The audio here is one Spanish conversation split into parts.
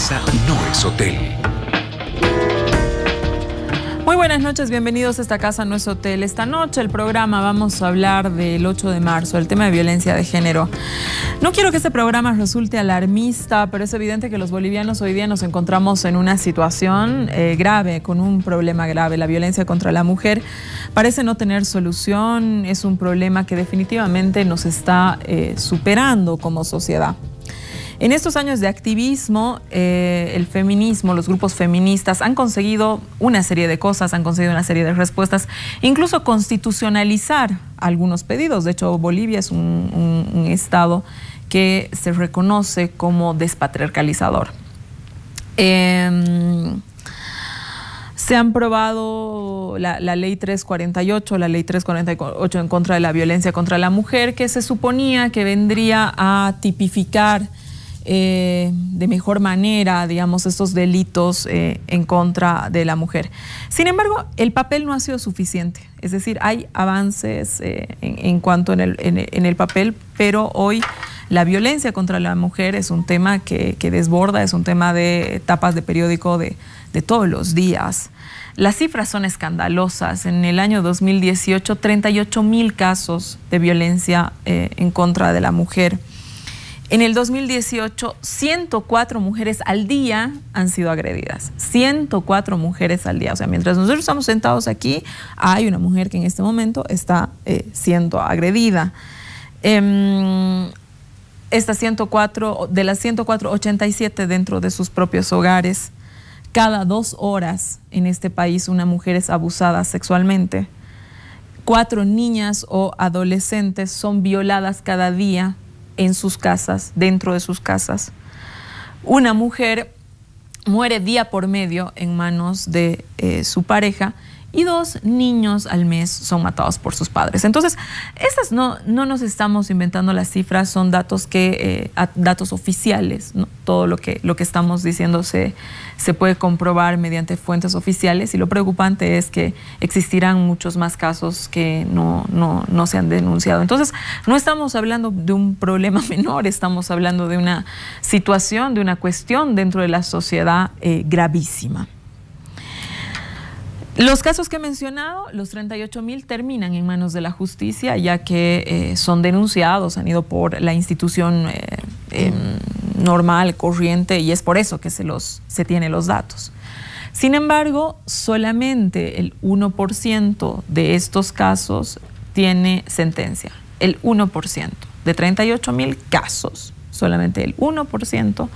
casa no es hotel. Muy buenas noches, bienvenidos a Esta Casa No es Hotel. Esta noche el programa vamos a hablar del 8 de marzo, el tema de violencia de género. No quiero que este programa resulte alarmista, pero es evidente que los bolivianos hoy día nos encontramos en una situación grave, con un problema grave. La violencia contra la mujer parece no tener solución, es un problema que definitivamente nos está superando como sociedad. En estos años de activismo, el feminismo, los grupos feministas han conseguido una serie de cosas, han conseguido una serie de respuestas, incluso constitucionalizar algunos pedidos. De hecho, Bolivia es un estado que se reconoce como despatriarcalizador. Se han probado la ley 348, la ley 348 en contra de la violencia contra la mujer, que se suponía que vendría a tipificar de mejor manera, digamos, estos delitos en contra de la mujer. Sin embargo, el papel no ha sido suficiente. Es decir, hay avances en cuanto en el papel, pero hoy la violencia contra la mujer es un tema que desborda, es un tema de tapas de periódico de todos los días. Las cifras son escandalosas. En el año 2018, 38.000 casos de violencia en contra de la mujer. En el 2018, 104 mujeres al día han sido agredidas. 104 mujeres al día. O sea, mientras nosotros estamos sentados aquí, hay una mujer que en este momento está siendo agredida. Estas 104, de las 104, 87 dentro de sus propios hogares. Cada 2 horas en este país una mujer es abusada sexualmente. 4 niñas o adolescentes son violadas cada día en sus casas, dentro de sus casas. Una mujer muere día por medio en manos de su pareja y 2 niños al mes son matados por sus padres. Entonces, estas no nos estamos inventando las cifras, son datos datos oficiales, ¿no? Todo lo que estamos diciendo se puede comprobar mediante fuentes oficiales, y lo preocupante es que existirán muchos más casos que no se han denunciado. Entonces, no estamos hablando de un problema menor, estamos hablando de una situación, de una cuestión dentro de la sociedad gravísima. Los casos que he mencionado, los 38.000, terminan en manos de la justicia, ya que son denunciados, han ido por la institución normal, corriente, y es por eso que se tienen los datos. Sin embargo, solamente el 1% de estos casos tiene sentencia. El 1%. De 38.000 casos, solamente el 1%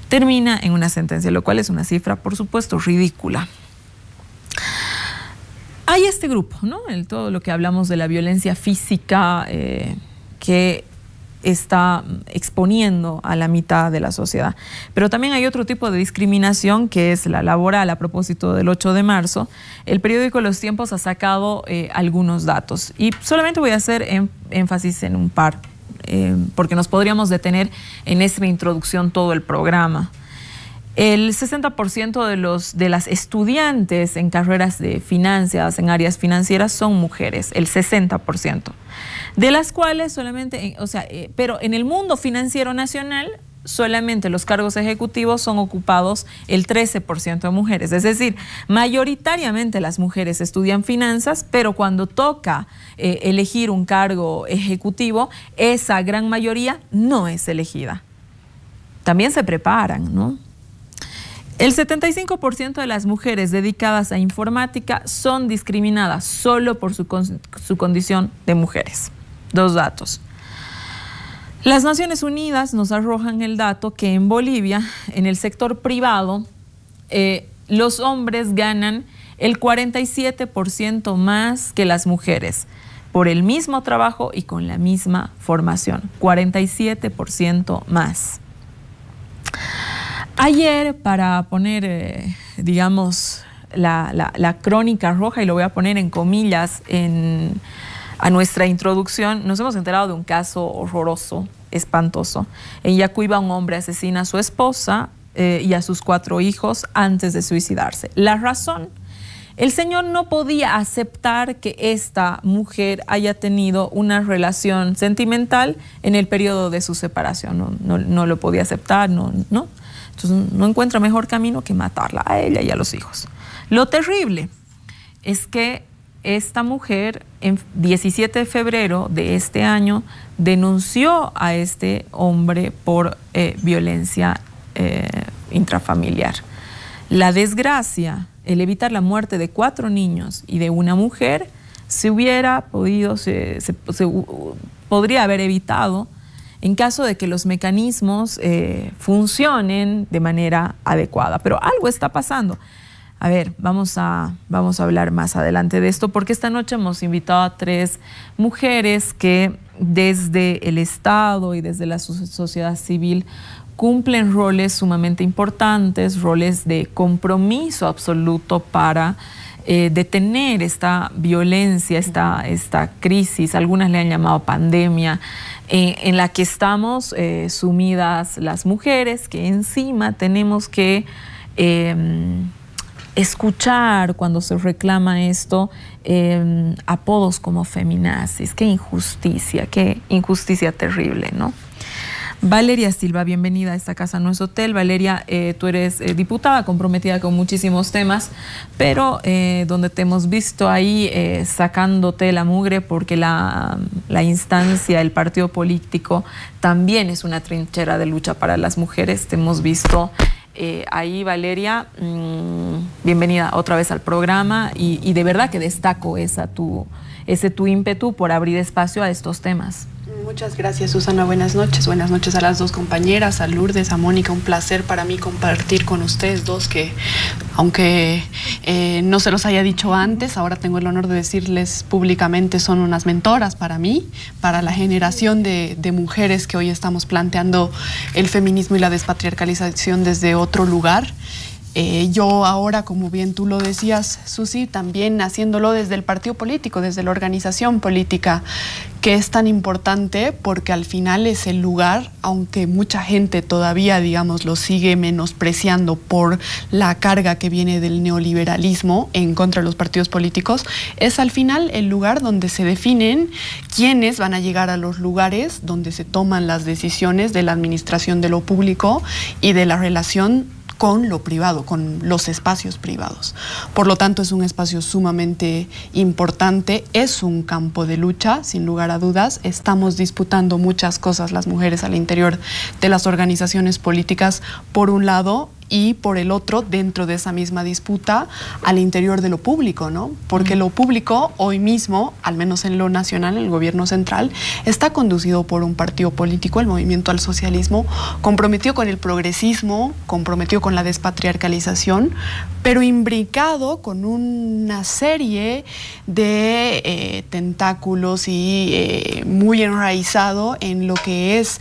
termina en una sentencia, lo cual es una cifra, por supuesto, ridícula. Hay este grupo, ¿no? Todo lo que hablamos de la violencia física que está exponiendo a la mitad de la sociedad. Pero también hay otro tipo de discriminación, que es la laboral. A propósito del 8 de marzo, el periódico Los Tiempos ha sacado algunos datos. Y solamente voy a hacer énfasis en un par, porque nos podríamos detener en esta introducción todo el programa. El 60% de las estudiantes en carreras de finanzas, en áreas financieras, son mujeres, el 60%. De las cuales solamente, pero en el mundo financiero nacional, solamente los cargos ejecutivos son ocupados el 13% de mujeres. Es decir, mayoritariamente las mujeres estudian finanzas, pero cuando toca elegir un cargo ejecutivo, esa gran mayoría no es elegida. También se preparan, ¿no? El 75% de las mujeres dedicadas a informática son discriminadas solo por su condición de mujeres. 2 datos. Las Naciones Unidas nos arrojan el dato que en Bolivia, en el sector privado, los hombres ganan el 47% más que las mujeres por el mismo trabajo y con la misma formación. 47% más. Ayer, para poner, digamos, la crónica roja, y lo voy a poner en comillas a nuestra introducción, nos hemos enterado de un caso horroroso, espantoso. En Yacuiba, un hombre asesina a su esposa y a sus 4 hijos antes de suicidarse. La razón El señor no podía aceptar que esta mujer haya tenido una relación sentimental en el periodo de su separación. No lo podía aceptar, no. Entonces no encuentra mejor camino que matarla a ella y a los hijos. Lo terrible es que esta mujer, en 17 de febrero de este año, denunció a este hombre por violencia intrafamiliar. La desgracia, el evitar la muerte de 4 niños y de una mujer, se podría haber evitado en caso de que los mecanismos funcionen de manera adecuada. Pero algo está pasando. A ver, vamos a hablar más adelante de esto, porque esta noche hemos invitado a 3 mujeres que desde el Estado y desde la sociedad civil cumplen roles sumamente importantes, roles de compromiso absoluto para detener esta violencia, esta crisis, algunas le han llamado pandemia, en la que estamos sumidas las mujeres, que encima tenemos que escuchar cuando se reclama esto, apodos como feminazis. Qué injusticia terrible, ¿no? Valeria Silva, bienvenida a esta casa, no es hotel. Valeria, tú eres diputada comprometida con muchísimos temas, pero donde te hemos visto ahí sacándote la mugre, porque la instancia, el partido político también es una trinchera de lucha para las mujeres. Te hemos visto ahí, Valeria. Bienvenida otra vez al programa y de verdad que destaco ese tu ímpetu por abrir espacio a estos temas. Muchas gracias, Susana. Buenas noches a las 2 compañeras, a Lourdes, a Mónica. Un placer para mí compartir con ustedes dos, que aunque no se los haya dicho antes, ahora tengo el honor de decirles públicamente, son unas mentoras para mí, para la generación de mujeres que hoy estamos planteando el feminismo y la despatriarcalización desde otro lugar. Yo ahora, como bien tú lo decías, Susi, también haciéndolo desde el partido político, desde la organización política, que es tan importante porque al final es el lugar, aunque mucha gente todavía, digamos, lo sigue menospreciando por la carga que viene del neoliberalismo en contra de los partidos políticos, es al final el lugar donde se definen quiénes van a llegar a los lugares donde se toman las decisiones de la administración de lo público y de la relación con lo privado, con los espacios privados. Por lo tanto, es un espacio sumamente importante, es un campo de lucha, sin lugar a dudas. Estamos disputando muchas cosas las mujeres al interior de las organizaciones políticas, por un lado, y por el otro, dentro de esa misma disputa, al interior de lo público, ¿no? Porque lo público, hoy mismo, al menos en lo nacional, el gobierno central, está conducido por un partido político, el Movimiento al Socialismo, comprometido con el progresismo, comprometido con la despatriarcalización, pero imbricado con una serie de tentáculos y muy enraizado en lo que es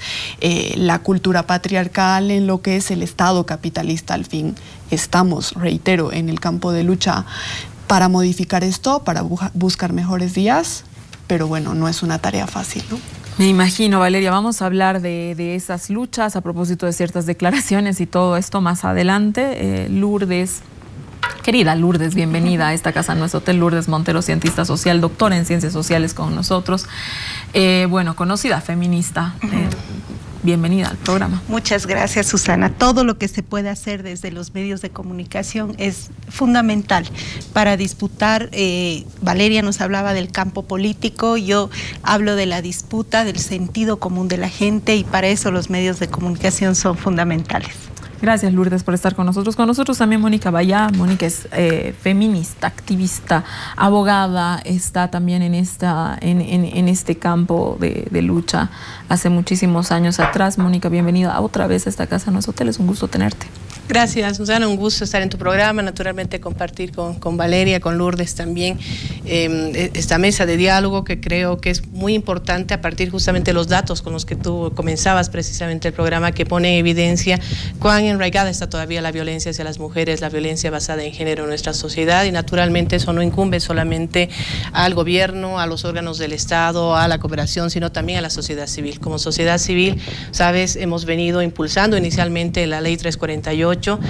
la cultura patriarcal, en lo que es el Estado capitalista. Al fin estamos, reitero, en el campo de lucha para modificar esto, para buscar mejores días, pero bueno, no es una tarea fácil, ¿no? Me imagino, Valeria. Vamos a hablar de esas luchas a propósito de ciertas declaraciones y todo esto más adelante. Lourdes, querida Lourdes, bienvenida a esta casa, no es hotel. Lourdes Montero, cientista social, doctora en ciencias sociales con nosotros. Bueno, conocida feminista. Bienvenida al programa. Muchas gracias, Susana. Todo lo que se puede hacer desde los medios de comunicación es fundamental para disputar. Valeria nos hablaba del campo político, yo hablo de la disputa, del sentido común de la gente, y para eso los medios de comunicación son fundamentales. Gracias, Lourdes, por estar con nosotros. Con nosotros también Mónica Bayá. Mónica es feminista, activista, abogada, está también en este campo de lucha hace muchísimos años atrás. Mónica, bienvenida otra vez a esta casa, no es hotel, es un gusto tenerte. Gracias, Susana, un gusto estar en tu programa, naturalmente compartir con Valeria, con Lourdes también esta mesa de diálogo, que creo que es muy importante a partir justamente de los datos con los que tú comenzabas precisamente el programa, que pone en evidencia cuán enraigada está todavía la violencia hacia las mujeres, la violencia basada en género en nuestra sociedad, y naturalmente eso no incumbe solamente al gobierno, a los órganos del Estado, a la cooperación, sino también a la sociedad civil. Como sociedad civil, sabes, hemos venido impulsando inicialmente la Ley 348, 2008,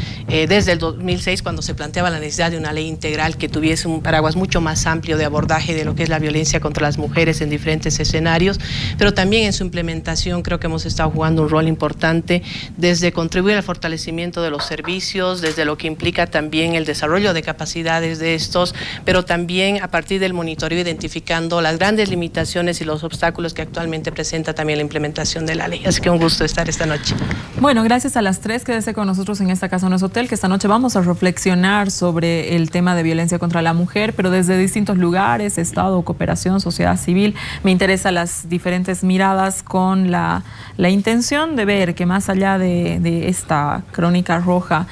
desde el 2006, cuando se planteaba la necesidad de una ley integral que tuviese un paraguas mucho más amplio de abordaje de lo que es la violencia contra las mujeres en diferentes escenarios, pero también en su implementación creo que hemos estado jugando un rol importante desde contribuir al fortalecimiento de los servicios, desde lo que implica también el desarrollo de capacidades de estos, pero también a partir del monitoreo identificando las grandes limitaciones y los obstáculos que actualmente presenta también la implementación de la ley. Así que un gusto estar esta noche. Bueno, gracias a las tres. Quédese con nosotros en esta Casa No es Hotel, que esta noche vamos a reflexionar sobre el tema de violencia contra la mujer, pero desde distintos lugares, Estado, cooperación, sociedad civil. Me interesan las diferentes miradas con la intención de ver que más allá de esta crónica roja,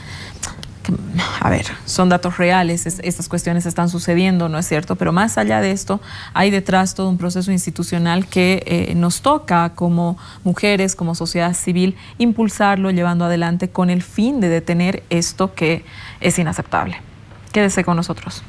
a ver, son datos reales, estas cuestiones están sucediendo, ¿no es cierto? Pero más allá de esto, hay detrás todo un proceso institucional que nos toca como mujeres, como sociedad civil, impulsarlo, llevando adelante con el fin de detener esto que es inaceptable. Quédese con nosotros.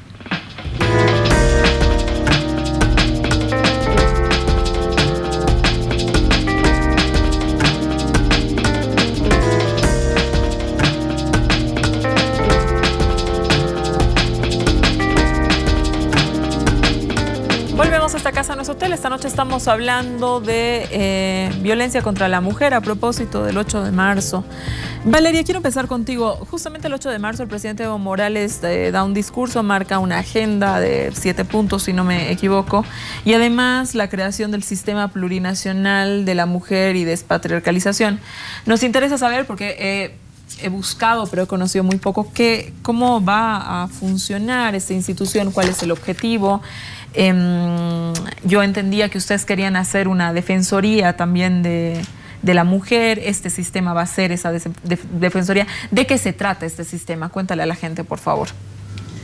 Volvemos a esta Casa No es Hotel. Esta noche estamos hablando de violencia contra la mujer a propósito del 8 de marzo. Valeria, quiero empezar contigo. Justamente el 8 de marzo el presidente Evo Morales da un discurso, marca una agenda de 7 puntos, si no me equivoco, y además la creación del sistema plurinacional de la mujer y despatriarcalización. Nos interesa saber, porque he buscado, pero he conocido muy poco, cómo va a funcionar esta institución, cuál es el objetivo. Yo entendía que ustedes querían hacer una defensoría también de la mujer. Este sistema va a ser esa defensoría. ¿De qué se trata este sistema? Cuéntale a la gente, por favor.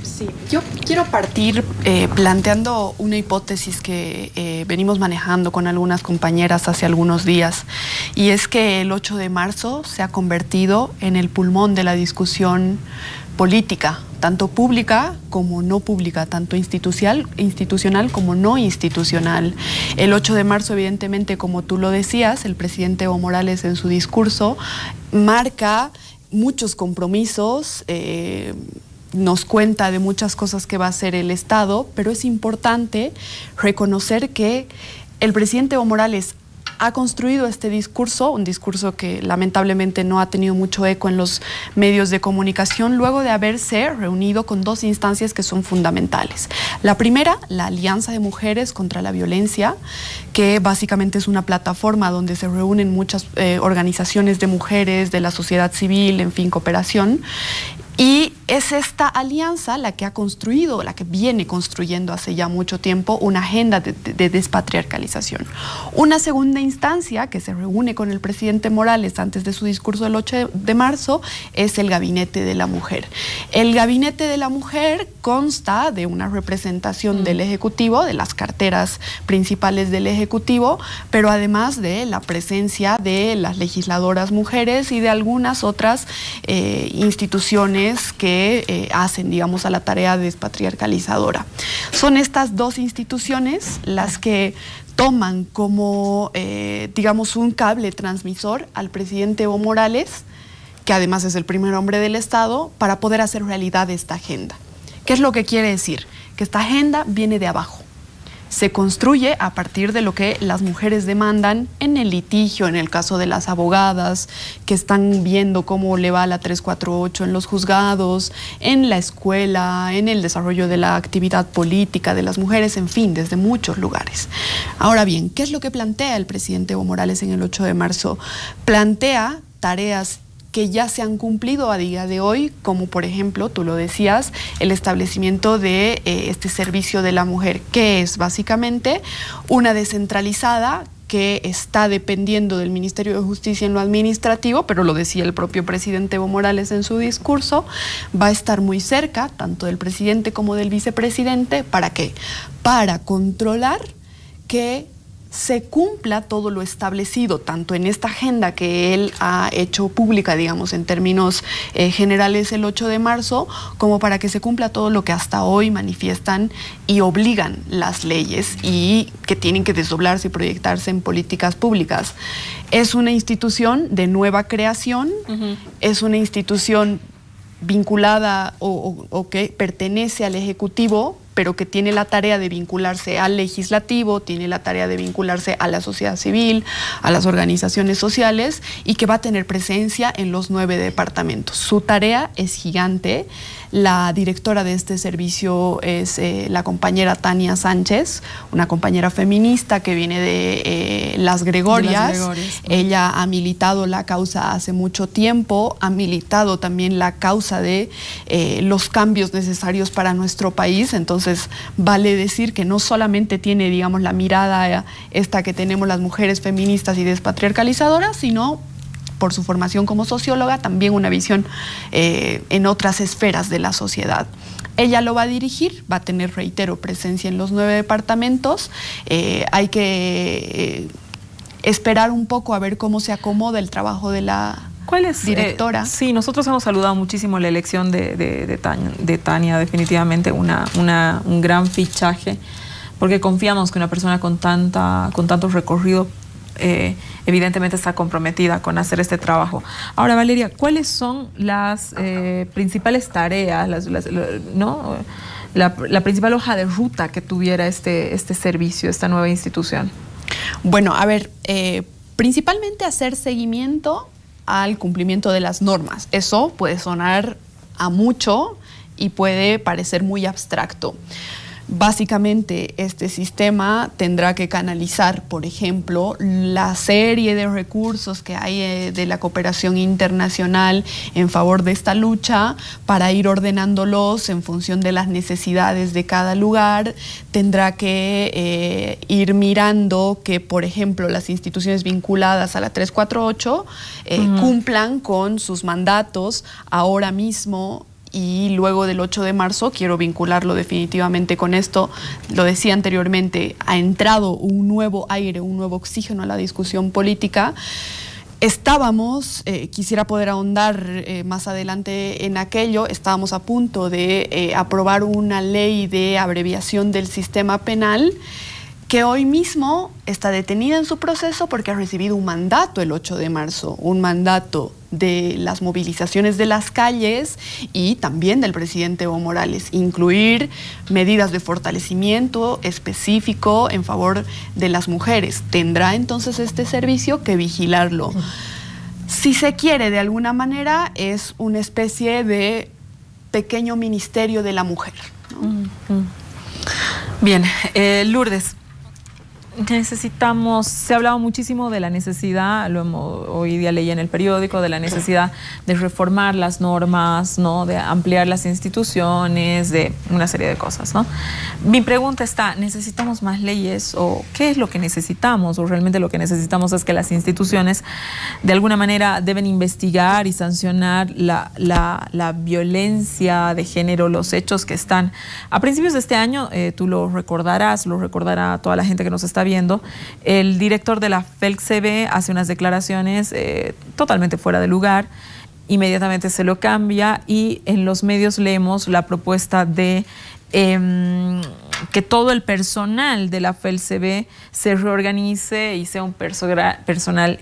Sí, yo quiero partir planteando una hipótesis que venimos manejando con algunas compañeras hace algunos días, y es que el 8 de marzo se ha convertido en el pulmón de la discusión política, tanto pública como no pública, tanto institucional como no institucional. El 8 de marzo, evidentemente, como tú lo decías, el presidente Evo Morales en su discurso marca muchos compromisos, nos cuenta de muchas cosas que va a hacer el Estado, pero es importante reconocer que el presidente Evo Morales ha construido este discurso, un discurso que lamentablemente no ha tenido mucho eco en los medios de comunicación, luego de haberse reunido con dos instancias que son fundamentales. La primera, la Alianza de Mujeres contra la Violencia, que básicamente es una plataforma donde se reúnen muchas organizaciones de mujeres, de la sociedad civil, en fin, cooperación. Y es esta alianza la que ha construido, la que viene construyendo hace ya mucho tiempo una agenda de despatriarcalización. Una segunda instancia que se reúne con el presidente Morales antes de su discurso del 8 de marzo es el Gabinete de la Mujer. El Gabinete de la Mujer consta de una representación del Ejecutivo, de las carteras principales del Ejecutivo, pero además de la presencia de las legisladoras mujeres y de algunas otras instituciones que hacen, digamos, a la tarea despatriarcalizadora. Son estas dos instituciones las que toman como, digamos, un cable transmisor al presidente Evo Morales, que además es el primer hombre del Estado, para poder hacer realidad esta agenda. ¿Qué es lo que quiere decir? Que esta agenda viene de abajo. Se construye a partir de lo que las mujeres demandan en el litigio, en el caso de las abogadas que están viendo cómo le va la 348 en los juzgados, en la escuela, en el desarrollo de la actividad política de las mujeres, en fin, desde muchos lugares. Ahora bien, ¿qué es lo que plantea el presidente Evo Morales en el 8 de marzo? Plantea tareas que ya se han cumplido a día de hoy, como por ejemplo, tú lo decías, el establecimiento de este servicio de la mujer, que es básicamente una descentralizada que está dependiendo del Ministerio de Justicia en lo administrativo, pero lo decía el propio presidente Evo Morales en su discurso, va a estar muy cerca, tanto del presidente como del vicepresidente. ¿Para qué? Para controlar que se cumpla todo lo establecido, tanto en esta agenda que él ha hecho pública, digamos, en términos generales el 8 de marzo, como para que se cumpla todo lo que hasta hoy manifiestan y obligan las leyes y que tienen que desdoblarse y proyectarse en políticas públicas. Es una institución de nueva creación, es una institución vinculada o que pertenece al Ejecutivo, pero que tiene la tarea de vincularse al legislativo, tiene la tarea de vincularse a la sociedad civil, a las organizaciones sociales, y que va a tener presencia en los 9 departamentos. Su tarea es gigante. La directora de este servicio es la compañera Tania Sánchez, una compañera feminista que viene de Las Gregorias. Ella ha militado la causa hace mucho tiempo, ha militado también la causa de los cambios necesarios para nuestro país. Entonces, vale decir que no solamente tiene, digamos, la mirada esta que tenemos las mujeres feministas y despatriarcalizadoras, sino por su formación como socióloga, también una visión en otras esferas de la sociedad. Ella lo va a dirigir, va a tener, reitero, presencia en los 9 departamentos. Hay que esperar un poco a ver cómo se acomoda el trabajo de la directora. Sí, nosotros hemos saludado muchísimo la elección de Tania, definitivamente un gran fichaje, porque confiamos que una persona con tanto recorrido evidentemente está comprometida con hacer este trabajo. Ahora, Valeria, ¿cuáles son las principales tareas, la principal hoja de ruta que tuviera este servicio, esta nueva institución? Bueno, a ver, principalmente hacer seguimiento al cumplimiento de las normas. Eso puede sonar a mucho y puede parecer muy abstracto. Básicamente, este sistema tendrá que canalizar, por ejemplo, la serie de recursos que hay de la cooperación internacional en favor de esta lucha para ir ordenándolos en función de las necesidades de cada lugar. Tendrá que ir mirando que, por ejemplo, las instituciones vinculadas a la 348 cumplan con sus mandatos ahora mismo. Y luego del 8 de marzo, quiero vincularlo definitivamente con esto, lo decía anteriormente, ha entrado un nuevo aire, un nuevo oxígeno a la discusión política. Estábamos, quisiera poder ahondar más adelante en aquello, estábamos a punto de aprobar una ley de abreviación del sistema penal, que hoy mismo está detenida en su proceso porque ha recibido un mandato el 8 de marzo, un mandato de las movilizaciones de las calles y también del presidente Evo Morales, incluir medidas de fortalecimiento específico en favor de las mujeres. Tendrá entonces este servicio que vigilarlo. Si se quiere, de alguna manera, es una especie de pequeño ministerio de la mujer, ¿no? Bien, Lourdes, necesitamos, se ha hablado muchísimo de la necesidad, hoy día leí en el periódico, de la necesidad de reformar las normas, ¿no? De ampliar las instituciones, de una serie de cosas, ¿no? Mi pregunta está, ¿necesitamos más leyes o qué es lo que necesitamos? O realmente lo que necesitamos es que las instituciones de alguna manera deben investigar y sancionar la violencia de género, los hechos que están. A principios de este año, tú lo recordará toda la gente que nos está viendo, el director de la FELCB hace unas declaraciones totalmente fuera de lugar, inmediatamente se lo cambia y en los medios leemos la propuesta de que todo el personal de la FELCB se reorganice y sea un personal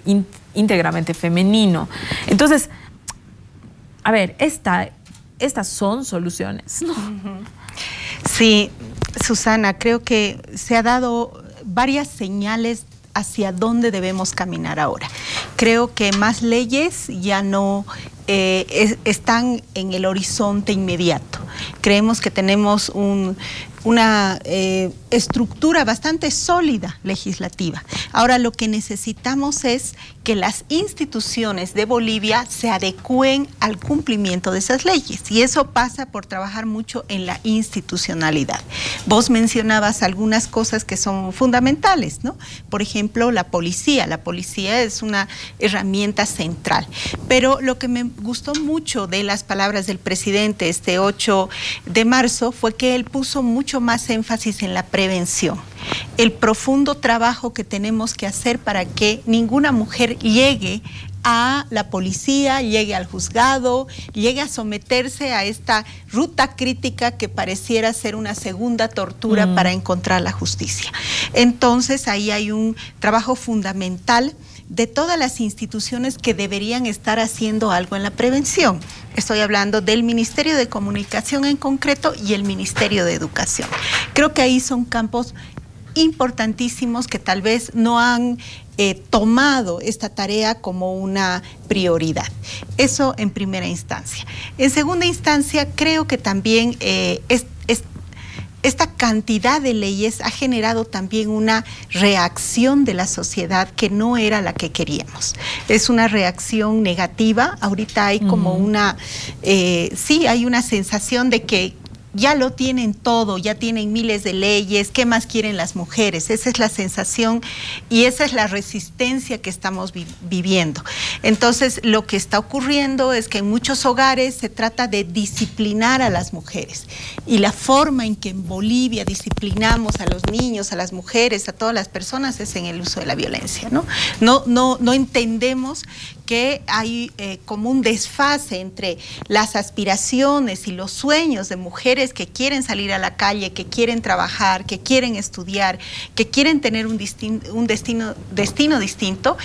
íntegramente femenino. Entonces, a ver, estas son soluciones, ¿no? Sí, Susana, creo que se ha dado varias señales hacia dónde debemos caminar ahora. Creo que más leyes ya no están en el horizonte inmediato. Creemos que tenemos una estructura bastante sólida legislativa. Ahora lo que necesitamos es que las instituciones de Bolivia se adecúen al cumplimiento de esas leyes y eso pasa por trabajar mucho en la institucionalidad. Vos mencionabas algunas cosas que son fundamentales, ¿no? Por ejemplo, la policía es una herramienta central, pero lo que me gustó mucho de las palabras del presidente este 8 de marzo fue que él puso mucho mucho más énfasis en la prevención, el profundo trabajo que tenemos que hacer para que ninguna mujer llegue a la policía, llegue al juzgado, llegue a someterse a esta ruta crítica que pareciera ser una segunda tortura para encontrar la justicia. Entonces ahí hay un trabajo fundamental de todas las instituciones que deberían estar haciendo algo en la prevención. Estoy hablando del Ministerio de Comunicación en concreto y el Ministerio de Educación. Creo que ahí son campos importantísimos que tal vez no han tomado esta tarea como una prioridad. Eso en primera instancia. En segunda instancia, creo que también esta cantidad de leyes ha generado también una reacción de la sociedad que no era la que queríamos. Es una reacción negativa. Ahorita hay como sí, hay una sensación de que ya lo tienen todo, ya tienen miles de leyes, ¿qué más quieren las mujeres? Esa es la sensación y esa es la resistencia que estamos viviendo. Entonces, lo que está ocurriendo es que en muchos hogares se trata de disciplinar a las mujeres y la forma en que en Bolivia disciplinamos a los niños, a las mujeres, a todas las personas es en el uso de la violencia, ¿no? No entendemos que hay como un desfase entre las aspiraciones y los sueños de mujeres que quieren salir a la calle, que quieren trabajar, que quieren estudiar, que quieren tener un destino distinto,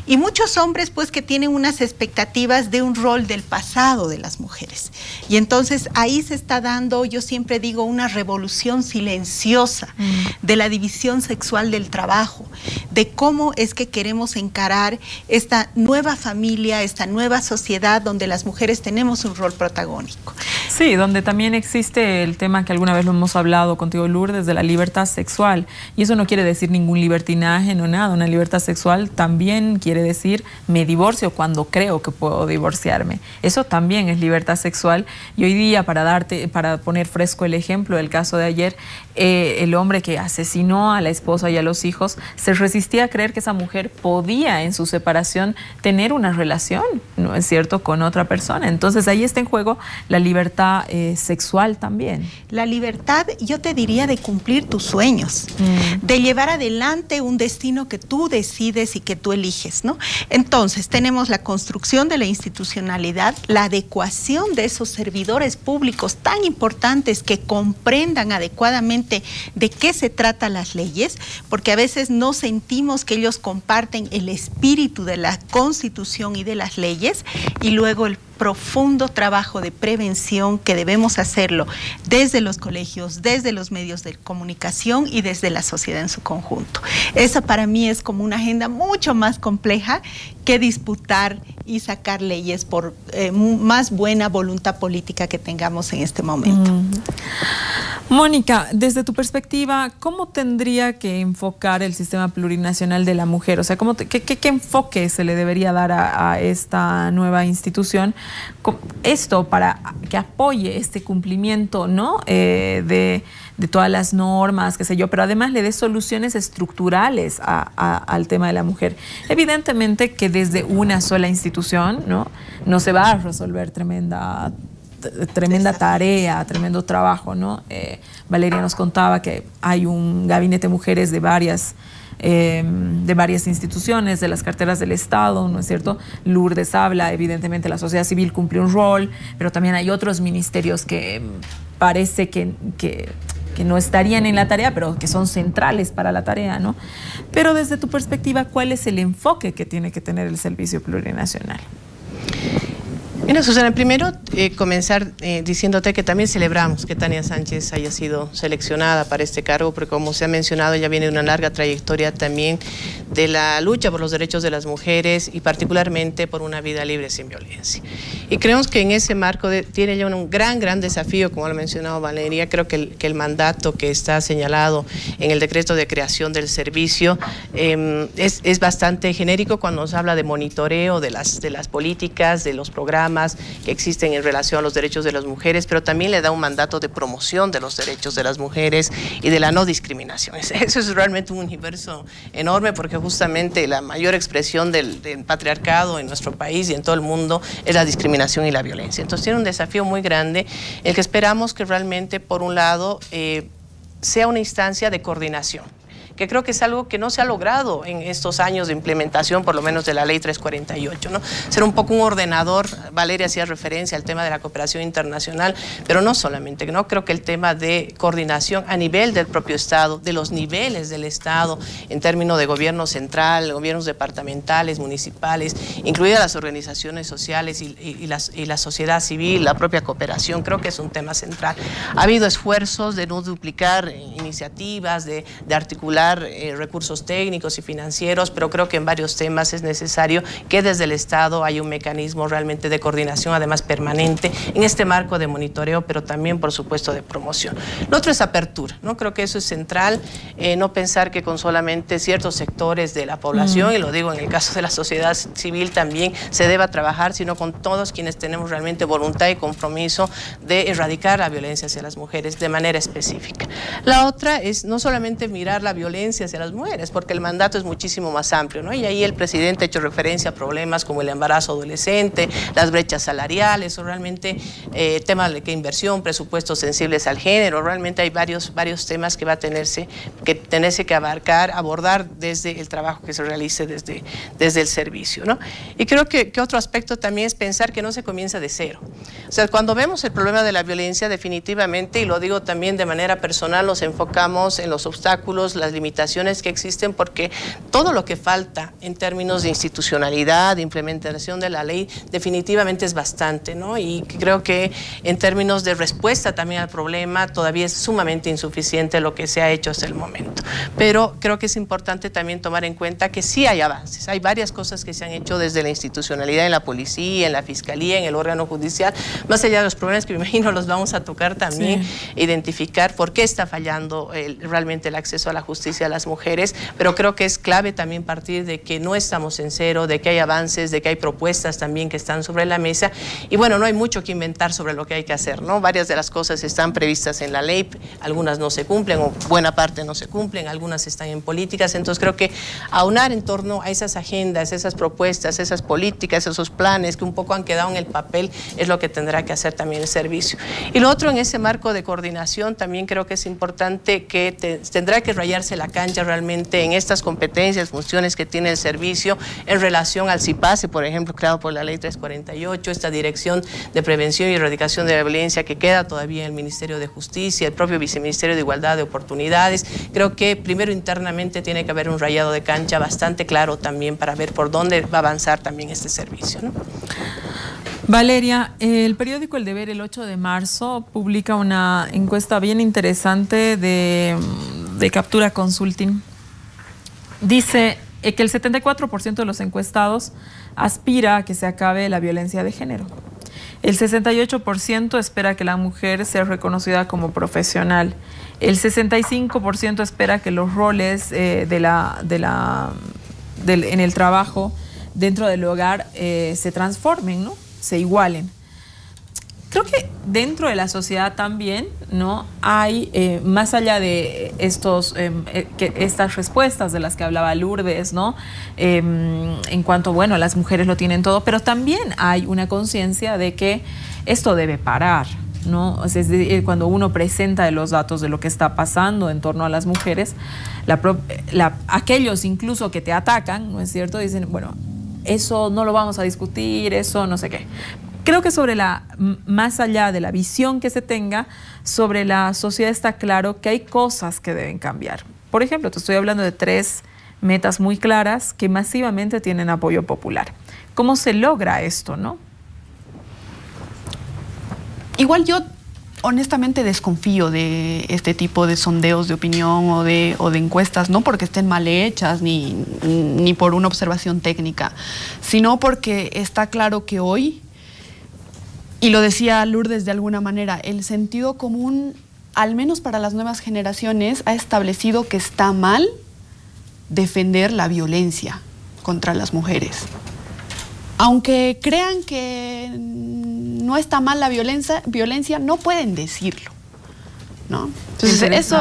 y muchos hombres pues que tienen unas expectativas de un rol del pasado de las mujeres. Y entonces ahí se está dando, yo siempre digo, una revolución silenciosa de la división sexual del trabajo, de cómo es que queremos encarar esta nueva familia, esta nueva sociedad donde las mujeres tenemos un rol protagónico. Sí, donde también existe el tema que alguna vez lo hemos hablado contigo, Lourdes, de la libertad sexual. Y eso no quiere decir ningún libertinaje, no nada. Una libertad sexual también quiere decir me divorcio cuando creo que puedo divorciarme. Eso también es libertad sexual. Y hoy día, para poner fresco el ejemplo del caso de ayer, el hombre que asesinó a la esposa y a los hijos se resistía a creer que esa mujer podía en su separación tener una relación, ¿no es cierto?, con otra persona. Entonces ahí está en juego la libertad sexual también. La libertad, yo te diría, de cumplir tus sueños, de llevar adelante un destino que tú decides y que tú eliges, ¿no? Entonces tenemos la construcción de la institucionalidad, la adecuación de esos servidores públicos tan importantes que comprendan adecuadamente de qué se tratan las leyes, porque a veces no sentimos que ellos comparten el espíritu de la Constitución y de las leyes, y luego el profundo trabajo de prevención que debemos hacerlo desde los colegios, desde los medios de comunicación y desde la sociedad en su conjunto. Esa para mí es como una agenda mucho más compleja que disputar y sacar leyes por más buena voluntad política que tengamos en este momento. Mónica, desde tu perspectiva, ¿cómo tendría que enfocar el sistema plurinacional de la mujer? O sea, ¿qué enfoque se le debería dar a esta nueva institución? Esto para que apoye este cumplimiento, ¿no?, de todas las normas, qué sé yo, pero además le dé soluciones estructurales al tema de la mujer. Evidentemente que desde una sola institución no se va a resolver tremenda tarea, tremendo trabajo, ¿no? Valeria nos contaba que hay un gabinete de mujeres de varias instituciones, de las carteras del Estado, ¿no es cierto? Lourdes habla, evidentemente la sociedad civil cumple un rol, pero también hay otros ministerios que parece que no estarían en la tarea, pero que son centrales para la tarea, ¿no? Pero desde tu perspectiva, ¿cuál es el enfoque que tiene que tener el Servicio Plurinacional? Mira, Susana, primero comenzar diciéndote que también celebramos que Tania Sánchez haya sido seleccionada para este cargo, porque como se ha mencionado, ella viene de una larga trayectoria también de la lucha por los derechos de las mujeres y particularmente por una vida libre sin violencia. Y creemos que en ese marco tiene ella un gran desafío, como lo ha mencionado Valeria. Creo que el mandato que está señalado en el decreto de creación del servicio es bastante genérico cuando nos habla de monitoreo de las políticas, de los programas que existen en relación a los derechos de las mujeres, pero también le da un mandato de promoción de los derechos de las mujeres y de la no discriminación. Eso es realmente un universo enorme, porque justamente la mayor expresión del patriarcado en nuestro país y en todo el mundo es la discriminación y la violencia. Entonces tiene un desafío muy grande, el que esperamos que realmente, por un lado, sea una instancia de coordinación, que creo que es algo que no se ha logrado en estos años de implementación, por lo menos de la Ley 348, ¿no? Ser un poco un ordenador. Valeria hacía referencia al tema de la cooperación internacional, pero no solamente, ¿no? Creo que el tema de coordinación a nivel del propio Estado, de los niveles del Estado, en términos de gobierno central, gobiernos departamentales, municipales, incluidas las organizaciones sociales y la sociedad civil, la propia cooperación, creo que es un tema central. Ha habido esfuerzos de no duplicar iniciativas, de articular recursos técnicos y financieros, pero creo que en varios temas es necesario que desde el Estado haya un mecanismo realmente de coordinación, además permanente, en este marco de monitoreo, pero también, por supuesto, de promoción. Lo otro es apertura, ¿no? Creo que eso es central, no pensar que con solamente ciertos sectores de la población, y lo digo en el caso de la sociedad civil también, se deba trabajar, sino con todos quienes tenemos realmente voluntad y compromiso de erradicar la violencia hacia las mujeres de manera específica. La otra es no solamente mirar la violencia hacia las mujeres, porque el mandato es muchísimo más amplio, ¿no? Y ahí el presidente ha hecho referencia a problemas como el embarazo adolescente, las brechas salariales, o realmente temas de inversión, presupuestos sensibles al género. Realmente hay varios temas que va a tenerse que abordar desde el trabajo que se realice desde el servicio, ¿no? Y creo que otro aspecto también es pensar que no se comienza de cero. O sea, cuando vemos el problema de la violencia, definitivamente, y lo digo también de manera personal, nos enfocamos en los obstáculos, las limitaciones que existen, porque todo lo que falta en términos de institucionalidad, de implementación de la ley, definitivamente es bastante, ¿no? Y creo que en términos de respuesta también al problema, todavía es sumamente insuficiente lo que se ha hecho hasta el momento. Pero creo que es importante también tomar en cuenta que sí hay avances. Hay varias cosas que se han hecho desde la institucionalidad en la policía, en la fiscalía, en el órgano judicial, más allá de los problemas que me imagino los vamos a tocar también, identificar por qué está fallando realmente el acceso a la justicia a las mujeres, pero creo que es clave también partir de que no estamos en cero, de que hay avances, de que hay propuestas también que están sobre la mesa, y bueno, no hay mucho que inventar sobre lo que hay que hacer, ¿no? Varias de las cosas están previstas en la ley, algunas no se cumplen, o buena parte no se cumplen, algunas están en políticas. Entonces creo que aunar en torno a esas agendas, esas propuestas, esas políticas, esos planes que un poco han quedado en el papel, es lo que tendrá que hacer también el servicio. Y lo otro, en ese marco de coordinación, también creo que es importante que tendrá que rayarse la cancha realmente en estas competencias, funciones que tiene el servicio en relación al CIPACE, por ejemplo, creado por la Ley 348, esta Dirección de Prevención y Erradicación de la Violencia que queda todavía en el Ministerio de Justicia, el propio Viceministerio de Igualdad de Oportunidades. Creo que primero internamente tiene que haber un rayado de cancha bastante claro también para ver por dónde va a avanzar también este servicio, ¿no? Valeria, el periódico El Deber el 8 de marzo publica una encuesta bien interesante de Captura Consulting. Dice que el 74% de los encuestados aspira a que se acabe la violencia de género. El 68% espera que la mujer sea reconocida como profesional. El 65% espera que los roles en el trabajo dentro del hogar se transformen, ¿no? Se igualen. Creo que dentro de la sociedad también, ¿no? Hay, más allá de estas respuestas de las que hablaba Lourdes, ¿no? En cuanto, bueno, las mujeres lo tienen todo, pero también hay una conciencia de que esto debe parar, ¿no? Es decir, cuando uno presenta los datos de lo que está pasando en torno a las mujeres, aquellos incluso que te atacan, ¿no es cierto? Dicen, bueno, eso no lo vamos a discutir, eso no sé qué. Creo que más allá de la visión que se tenga, sobre la sociedad está claro que hay cosas que deben cambiar. Por ejemplo, te estoy hablando de 3 metas muy claras que masivamente tienen apoyo popular. ¿Cómo se logra esto, no? Igual yo honestamente desconfío de este tipo de sondeos de opinión o de encuestas, no porque estén mal hechas ni por una observación técnica, sino porque está claro que hoy, y lo decía Lourdes de alguna manera, el sentido común, al menos para las nuevas generaciones, ha establecido que está mal defender la violencia contra las mujeres. Aunque crean que no está mal la violencia, no pueden decirlo, ¿no? Entonces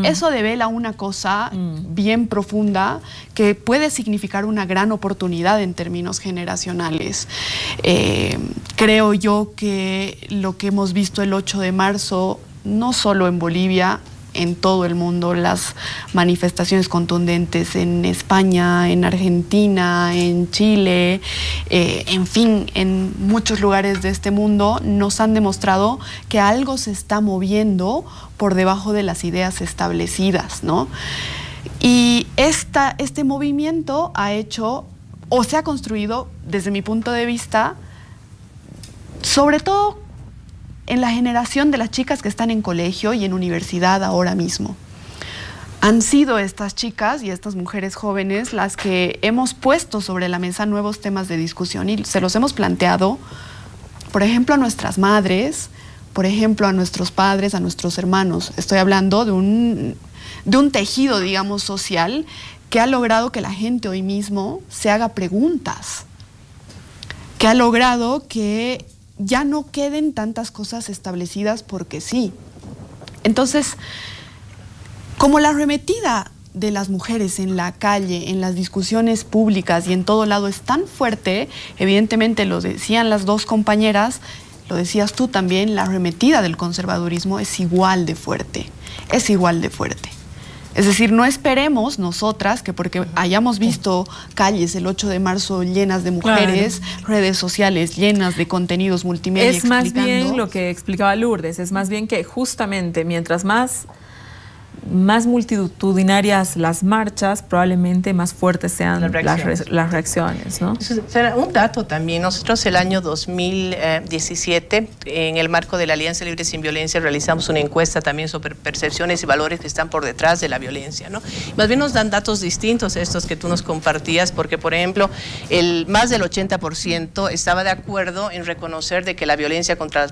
eso devela una cosa bien profunda que puede significar una gran oportunidad en términos generacionales. Creo yo que lo que hemos visto el 8 de marzo, no solo en Bolivia, en todo el mundo, las manifestaciones contundentes en España, en Argentina, en Chile, en fin, en muchos lugares de este mundo, nos han demostrado que algo se está moviendo por debajo de las ideas establecidas, ¿no? Y este movimiento ha hecho, o se ha construido, desde mi punto de vista, sobre todo en la generación de las chicas que están en colegio y en universidad ahora mismo. Han sido estas chicas y estas mujeres jóvenes las que hemos puesto sobre la mesa nuevos temas de discusión y se los hemos planteado, por ejemplo, a nuestras madres, por ejemplo, a nuestros padres, a nuestros hermanos. Estoy hablando de un tejido, digamos, social que ha logrado que la gente hoy mismo se haga preguntas, que ha logrado que ya no queden tantas cosas establecidas porque sí. Entonces, como la arremetida de las mujeres en la calle, en las discusiones públicas y en todo lado es tan fuerte, evidentemente lo decían las dos compañeras, lo decías tú también, la arremetida del conservadurismo es igual de fuerte, es igual de fuerte. Es decir, no esperemos nosotras que porque hayamos visto calles el 8 de marzo llenas de mujeres, claro, redes sociales llenas de contenidos multimedia. Es más bien lo que explicaba Lourdes, es más bien que justamente mientras más multitudinarias las marchas, probablemente más fuertes sean las reacciones, ¿no? Un dato también, nosotros el año 2017, en el marco de la Alianza Libre Sin Violencia, realizamos una encuesta también sobre percepciones y valores que están por detrás de la violencia, ¿no? Más bien nos dan datos distintos a estos que tú nos compartías, porque, por ejemplo, más del 80% estaba de acuerdo en reconocer de que la violencia contra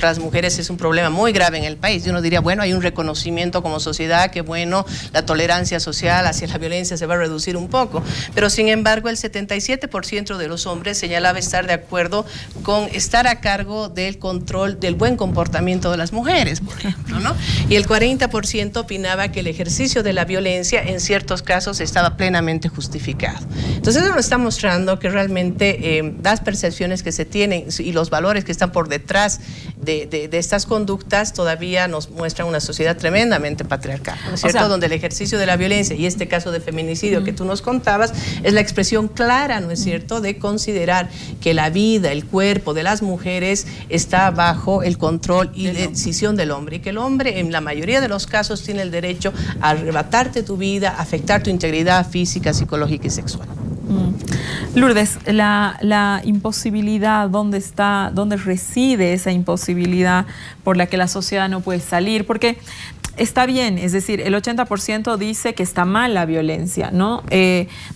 las mujeres es un problema muy grave en el país. Y uno diría, bueno, hay un reconocimiento como sociedad, que bueno, la tolerancia social hacia la violencia se va a reducir un poco, pero sin embargo el 77% de los hombres señalaba estar de acuerdo con estar a cargo del control del buen comportamiento de las mujeres, por ejemplo, ¿no? Y el 40% opinaba que el ejercicio de la violencia en ciertos casos estaba plenamente justificado. Entonces eso nos está mostrando que realmente las percepciones que se tienen y los valores que están por detrás de estas conductas todavía nos muestran una sociedad tremendamente patriarcal, ¿no es cierto? O sea, donde el ejercicio de la violencia y este caso de feminicidio que tú nos contabas es la expresión clara, ¿no es cierto?, de considerar que la vida, el cuerpo de las mujeres está bajo el control y la decisión del hombre, y que el hombre en la mayoría de los casos tiene el derecho a arrebatarte tu vida, a afectar tu integridad física, psicológica y sexual. Lourdes, la imposibilidad, ¿dónde reside esa imposibilidad por la que la sociedad no puede salir? Porque está bien, es decir, el 80% dice que está mal la violencia, ¿no?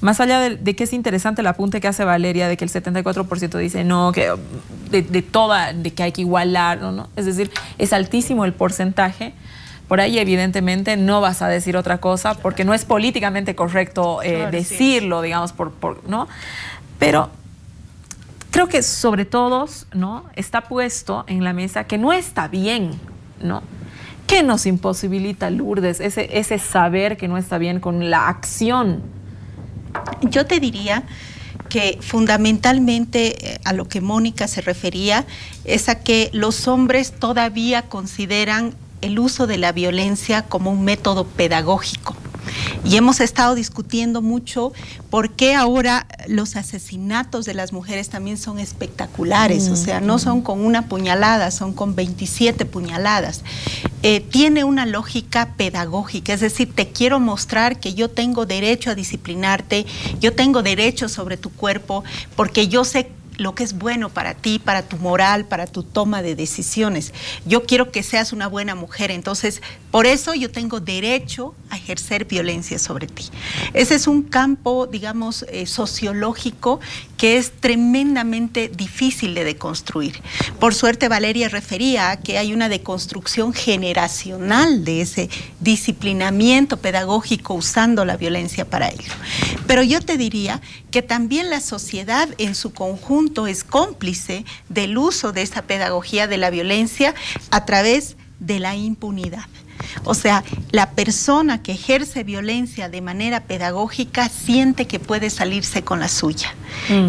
Más allá de que es interesante el apunte que hace Valeria, de que el 74% dice no, que de que hay que igualar, ¿no? Es decir, es altísimo el porcentaje. Por ahí evidentemente no vas a decir otra cosa porque no es políticamente correcto decirlo, digamos, ¿no? Pero creo que sobre todos, ¿no?, está puesto en la mesa que no está bien, ¿no? ¿Qué nos imposibilita, Lourdes, ese saber que no está bien con la acción? Yo te diría que fundamentalmente a lo que Mónica se refería es a que los hombres todavía consideran el uso de la violencia como un método pedagógico. Y hemos estado discutiendo mucho por qué ahora los asesinatos de las mujeres también son espectaculares, o sea, no son con una puñalada, son con 27 puñaladas. Tiene una lógica pedagógica, es decir, te quiero mostrar que yo tengo derecho a disciplinarte, yo tengo derecho sobre tu cuerpo, porque yo sé lo que es bueno para ti, para tu moral, para tu toma de decisiones. Yo quiero que seas una buena mujer, entonces por eso yo tengo derecho a ejercer violencia sobre ti. Ese es un campo, digamos, sociológico que es tremendamente difícil de deconstruir. Por suerte, Valeria refería a que hay una deconstrucción generacional de ese disciplinamiento pedagógico usando la violencia para ello. Pero yo te diría que también la sociedad en su conjunto es cómplice del uso de esa pedagogía de la violencia a través de la impunidad. O sea, la persona que ejerce violencia de manera pedagógica siente que puede salirse con la suya.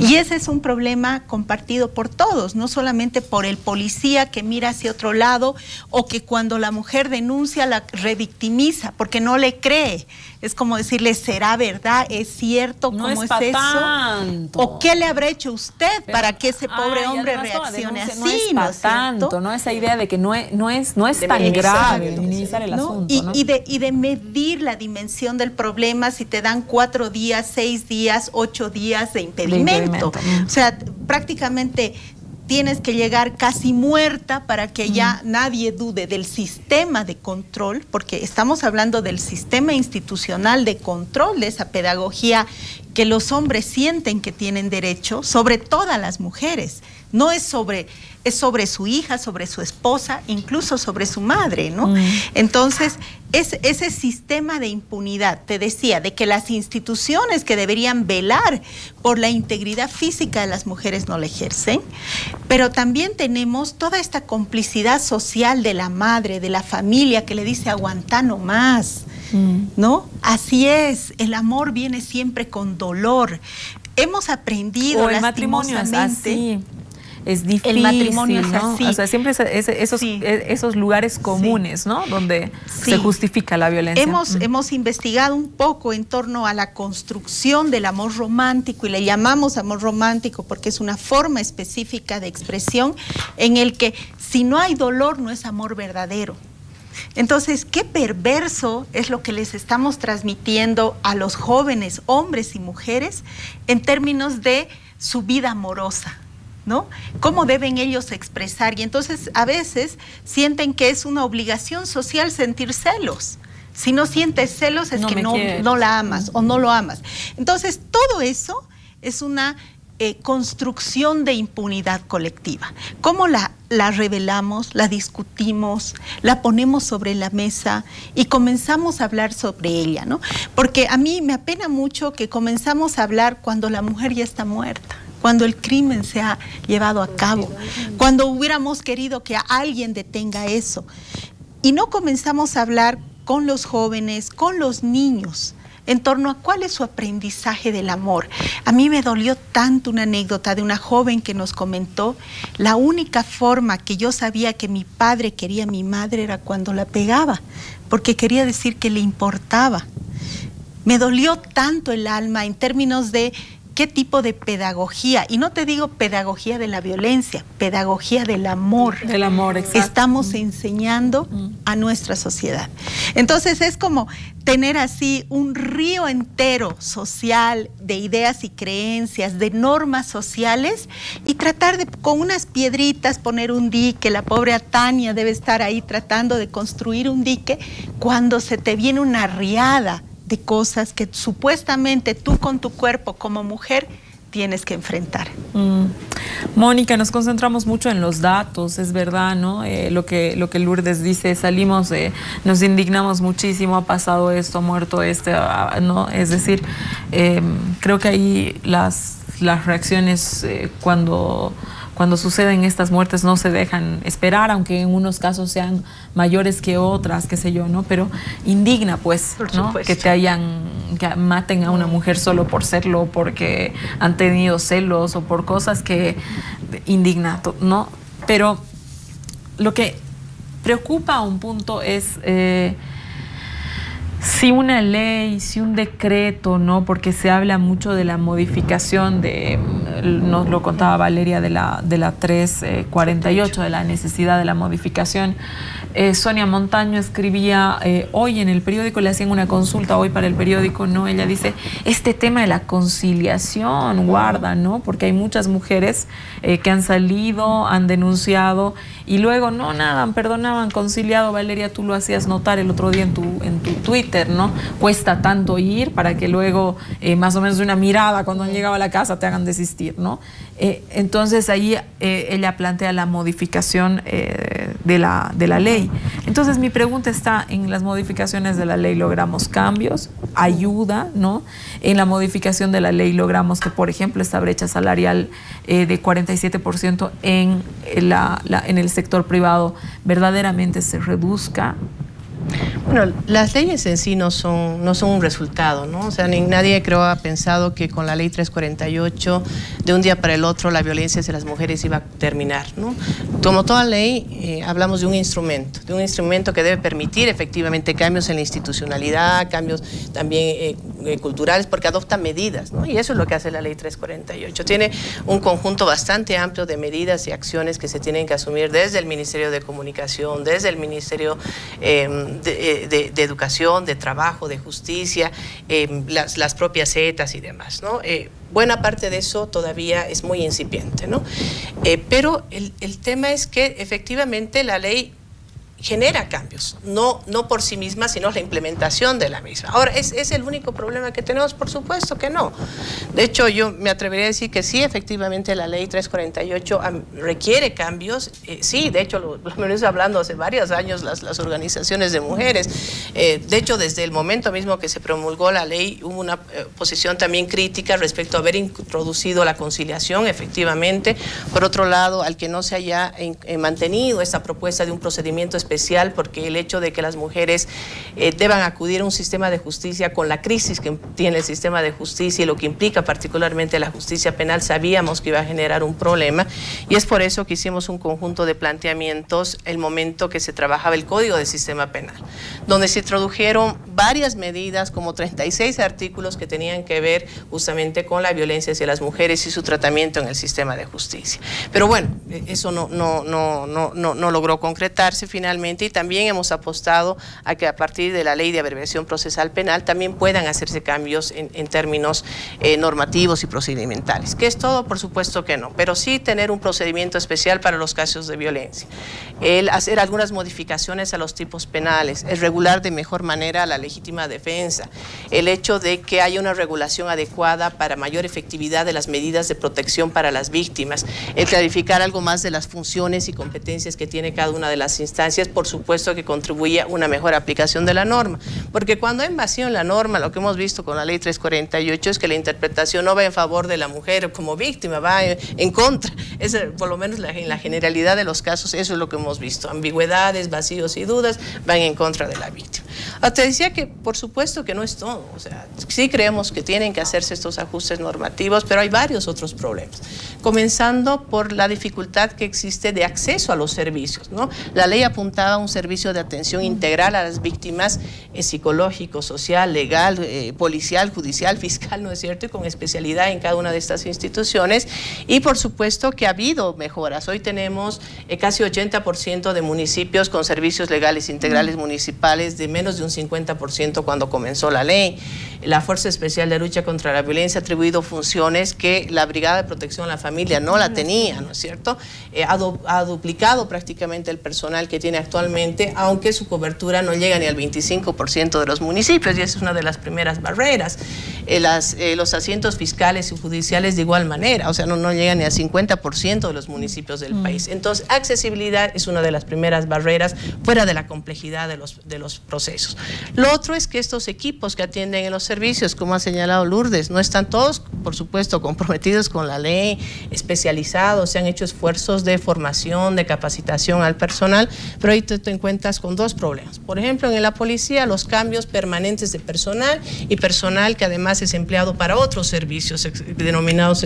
Y ese es un problema compartido por todos, no solamente por el policía que mira hacia otro lado o que cuando la mujer denuncia la revictimiza porque no le cree. Es como decirle, ¿será verdad? ¿Es cierto? No ¿Cómo es es eso? Tanto. ¿O qué le habrá hecho usted para que ese pobre hombre reaccione así? No es tanto, ¿no? Esa idea de que no es tan grave minimizar el asunto, ¿no? Y de medir la dimensión del problema si te dan 4 días, 6 días, 8 días de impedimento. O sea, prácticamente tienes que llegar casi muerta para que ya nadie dude del sistema de control, porque estamos hablando del sistema institucional de control de esa pedagogía que los hombres sienten que tienen derecho sobre todas las mujeres. No es sobre su hija, sobre su esposa, incluso sobre su madre, ¿no? Entonces, ese sistema de impunidad, te decía, de que las instituciones que deberían velar por la integridad física de las mujeres no la ejercen, pero también tenemos toda esta complicidad social de la madre, de la familia, que le dice aguantá nomás, ¿no? Así es, el amor viene siempre con dolor. Hemos aprendido, o el matrimonio es así. Es difícil, el matrimonio es así. O sea, siempre esos lugares comunes, ¿no? Donde se justifica la violencia. Hemos investigado un poco en torno a la construcción del amor romántico, y le llamamos amor romántico porque es una forma específica de expresión en el que si no hay dolor no es amor verdadero. Entonces, qué perverso es lo que les estamos transmitiendo a los jóvenes, hombres y mujeres, en términos de su vida amorosa, ¿no? ¿Cómo deben ellos expresar? Y entonces a veces sienten que es una obligación social sentir celos. Si no sientes celos es que no la amas o no lo amas. Entonces todo eso es una construcción de impunidad colectiva. ¿Cómo la revelamos, la discutimos, la ponemos sobre la mesa y comenzamos a hablar sobre ella, ¿no? Porque a mí me apena mucho que comenzamos a hablar cuando la mujer ya está muerta, cuando el crimen se ha llevado a cabo, cuando hubiéramos querido que alguien detenga eso. Y no comenzamos a hablar con los jóvenes, con los niños, en torno a cuál es su aprendizaje del amor. A mí me dolió tanto una anécdota de una joven que nos comentó: la única forma que yo sabía que mi padre quería a mi madre era cuando la pegaba, porque quería decir que le importaba. Me dolió tanto el alma en términos de qué tipo de pedagogía, y no te digo pedagogía de la violencia, pedagogía del amor. Del amor, exacto. Estamos enseñando a nuestra sociedad. Entonces es como tener así un río entero social de ideas y creencias, de normas sociales, y tratar de con unas piedritas poner un dique. La pobre Tania debe estar ahí tratando de construir un dique cuando se te viene una riada de cosas que supuestamente tú con tu cuerpo como mujer tienes que enfrentar. Mónica, nos concentramos mucho en los datos, es verdad, ¿no? Lo que Lourdes dice, salimos, nos indignamos muchísimo, ha pasado esto, ha muerto ¿no? Es decir, creo que ahí las reacciones cuando suceden estas muertes no se dejan esperar, aunque en unos casos sean mayores que otras, qué sé yo, ¿no? Pero indigna, pues, ¿no? Que maten a una mujer solo por serlo, porque han tenido celos o por cosas que indigna, ¿no? Pero lo que preocupa a un punto es si una ley, si un decreto, ¿no? Porque se habla mucho de la modificación nos lo contaba Valeria, de la 348, de la necesidad de la modificación. Sonia Montaño escribía hoy en el periódico, le hacían una consulta hoy para el periódico, ¿no? Ella dice, este tema de la conciliación, guarda, ¿no? Porque hay muchas mujeres que han salido, han denunciado y luego, no, nada, perdonaban, conciliado. Valeria, tú lo hacías notar el otro día en tu Twitter, ¿no? Cuesta tanto ir para que luego, más o menos de una mirada, cuando han llegado a la casa te hagan desistir, ¿no? Entonces ahí ella plantea la modificación de la ley. Entonces mi pregunta está, en las modificaciones de la ley logramos cambios, ayuda, ¿no? En la modificación de la ley logramos que, por ejemplo, esta brecha salarial de 47% en el sector privado verdaderamente se reduzca. Bueno, las leyes en sí no son un resultado, ¿no? O sea, nadie creo ha pensado que con la ley 348 de un día para el otro la violencia hacia las mujeres iba a terminar, ¿no? Como toda ley, hablamos de un instrumento que debe permitir efectivamente cambios en la institucionalidad, cambios también culturales, porque adopta medidas, ¿no? Y eso es lo que hace la ley 348. Tiene un conjunto bastante amplio de medidas y acciones que se tienen que asumir desde el Ministerio de Comunicación, desde el Ministerio de Educación, de Trabajo, de Justicia, las propias zetas y demás, ¿no? Buena parte de eso todavía es muy incipiente, ¿no? Pero el tema es que efectivamente la ley genera cambios, no por sí misma, sino la implementación de la misma. Ahora, ¿es el único problema que tenemos? Por supuesto que no. De hecho, yo me atrevería a decir que sí, efectivamente, la ley 348 requiere cambios. Sí, de hecho, lo venimos hablando hace varios años las organizaciones de mujeres. De hecho, desde el momento mismo que se promulgó la ley, hubo una posición también crítica respecto a haber introducido la conciliación, efectivamente. Por otro lado, al que no se haya mantenido esta propuesta de un procedimiento especial, porque el hecho de que las mujeres deban acudir a un sistema de justicia con la crisis que tiene el sistema de justicia y lo que implica particularmente la justicia penal, sabíamos que iba a generar un problema, y es por eso que hicimos un conjunto de planteamientos el momento que se trabajaba el Código del Sistema Penal, donde se introdujeron varias medidas, como 36 artículos que tenían que ver justamente con la violencia hacia las mujeres y su tratamiento en el sistema de justicia. Pero bueno, eso no logró concretarse finalmente, y también hemos apostado a que a partir de la ley de abreviación procesal penal también puedan hacerse cambios en términos normativos y procedimentales. ¿Qué es todo? Por supuesto que no, pero sí tener un procedimiento especial para los casos de violencia, el hacer algunas modificaciones a los tipos penales, el regular de mejor manera la legítima defensa, el hecho de que haya una regulación adecuada para mayor efectividad de las medidas de protección para las víctimas, el clarificar algo más de las funciones y competencias que tiene cada una de las instancias, por supuesto que contribuye a una mejor aplicación de la norma, porque cuando hay vacío en la norma, lo que hemos visto con la ley 348 es que la interpretación no va en favor de la mujer como víctima, va en contra. Por lo menos en la generalidad de los casos, eso es lo que hemos visto, ambigüedades, vacíos y dudas van en contra de la víctima. Te decía que por supuesto que no es todo, o sea, sí creemos que tienen que hacerse estos ajustes normativos, pero hay varios otros problemas, comenzando por la dificultad que existe de acceso a los servicios, ¿no? La ley apuntaba a un servicio de atención integral a las víctimas, psicológico, social, legal, policial, judicial, fiscal, ¿no es cierto? Y con especialidad en cada una de estas instituciones, y por supuesto que ha habido mejoras. Hoy tenemos casi 80% de municipios con servicios legales integrales municipales, de menos de un 50% cuando comenzó la ley. La Fuerza Especial de Lucha contra la Violencia ha atribuido funciones que la Brigada de Protección a la Familia no la tenía, ¿no es cierto? Ha duplicado prácticamente el personal que tiene actualmente, aunque su cobertura no llega ni al 25% de los municipios, y esa es una de las primeras barreras. Los asientos fiscales y judiciales de igual manera, o sea, no llegan ni al 50% de los municipios del país. Entonces, accesibilidad es una de las primeras barreras, fuera de la complejidad de los procesos. Lo otro es que estos equipos que atienden en los servicios, como ha señalado Lourdes, no están todos, por supuesto, comprometidos con la ley, especializados, se han hecho esfuerzos de formación, de capacitación al personal, pero ahí te encuentras con dos problemas. Por ejemplo, en la policía, los cambios permanentes de personal, y personal que además es empleado para otros servicios denominados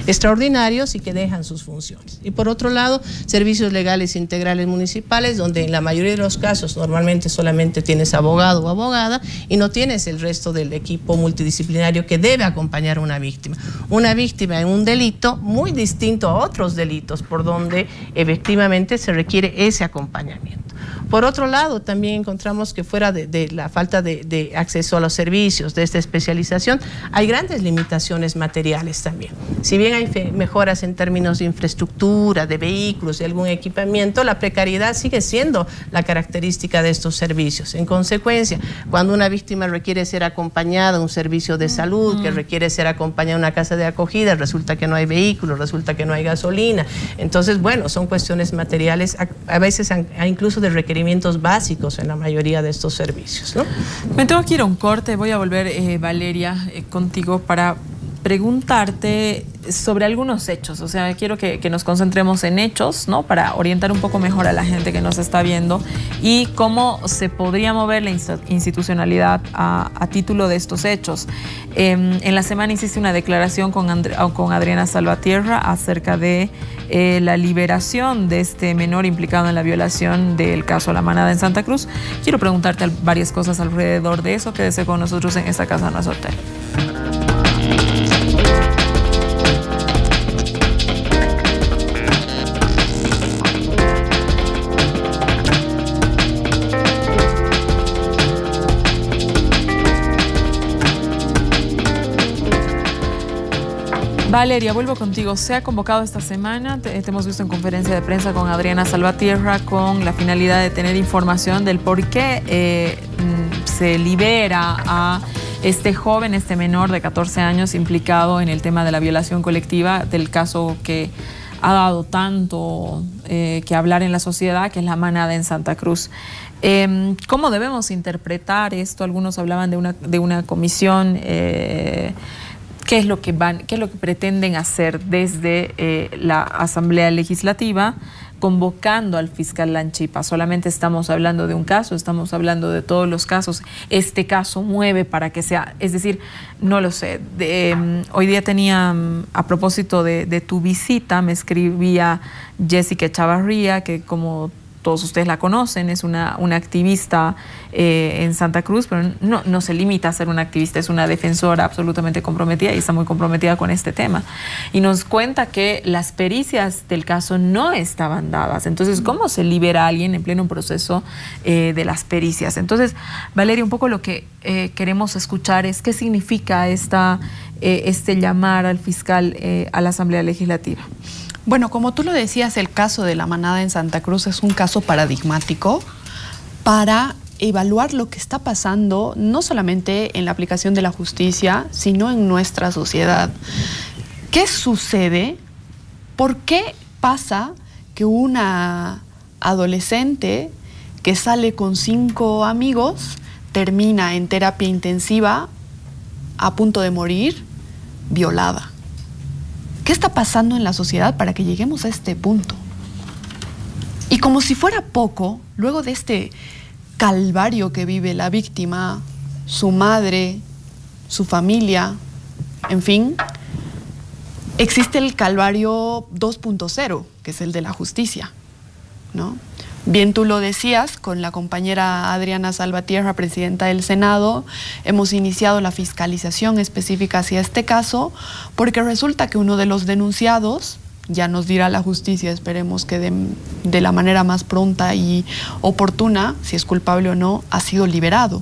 extraordinarios y que dejan sus funciones. Y por otro lado, servicios legales integrales municipales, donde en la mayoría de los casos normalmente solamente tienes abogado o abogada y no tienes el resto del equipo multidisciplinario que debe acompañar a una víctima. Una víctima en un delito muy distinto a otros delitos, por donde efectivamente se requiere ese acompañamiento. Por otro lado, también encontramos que fuera de la falta de acceso a los servicios, de esta especialización, hay grandes limitaciones materiales también. Si bien hay mejoras en términos de infraestructura, de vehículos y algún equipamiento, la precariedad sigue siendo la característica de estos servicios. En consecuencia, cuando una víctima requiere ser acompañada a un servicio de salud, que requiere ser acompañada a una casa de acogida, resulta que no hay vehículos, resulta que no hay gasolina. Entonces, bueno, son cuestiones materiales, a veces incluso de requerimientos básicos en la mayoría de estos servicios, ¿no? Me tengo que ir a un corte, voy a volver, Valeria, contigo para preguntarte sobre algunos hechos. O sea, quiero que nos concentremos en hechos, ¿no? Para orientar un poco mejor a la gente que nos está viendo y cómo se podría mover la institucionalidad a título de estos hechos. En la semana hiciste una declaración con Adriana Salvatierra acerca de la liberación de este menor implicado en la violación del caso La Manada en Santa Cruz. Quiero preguntarte varias cosas alrededor de eso. Quédese con nosotros en Esta Casa No Es Hotel. Valeria, vuelvo contigo. Se ha convocado esta semana, te hemos visto en conferencia de prensa con Adriana Salvatierra, con la finalidad de tener información del por qué se libera a este joven, este menor de 14 años implicado en el tema de la violación colectiva, del caso que ha dado tanto que hablar en la sociedad, que es La Manada en Santa Cruz. ¿Cómo debemos interpretar esto? Algunos hablaban de una comisión. ¿Qué es lo que pretenden hacer desde la Asamblea Legislativa convocando al fiscal Lanchipa? Solamente estamos hablando de un caso, estamos hablando de todos los casos. Este caso mueve para que sea, es decir, no lo sé. Hoy día tenía, a propósito de tu visita, me escribía Jessica Chavarría, que como todos ustedes la conocen, es una activista en Santa Cruz, pero no se limita a ser una activista, es una defensora absolutamente comprometida y está muy comprometida con este tema. Y nos cuenta que las pericias del caso no estaban dadas. Entonces, ¿cómo se libera a alguien en pleno proceso de las pericias? Entonces, Valeria, un poco lo que queremos escuchar es qué significa este llamar al fiscal a la Asamblea Legislativa. Bueno, como tú lo decías, el caso de La Manada en Santa Cruz es un caso paradigmático para evaluar lo que está pasando no solamente en la aplicación de la justicia, sino en nuestra sociedad. ¿Qué sucede? ¿Por qué pasa que una adolescente que sale con 5 amigos termina en terapia intensiva a punto de morir violada? ¿Qué está pasando en la sociedad para que lleguemos a este punto? Y como si fuera poco, luego de este calvario que vive la víctima, su madre, su familia, en fin, existe el calvario 2.0, que es el de la justicia, ¿no? Bien, tú lo decías, con la compañera Adriana Salvatierra, presidenta del Senado, hemos iniciado la fiscalización específica hacia este caso, porque resulta que uno de los denunciados, ya nos dirá la justicia, esperemos que de la manera más pronta y oportuna, si es culpable o no, ha sido liberado.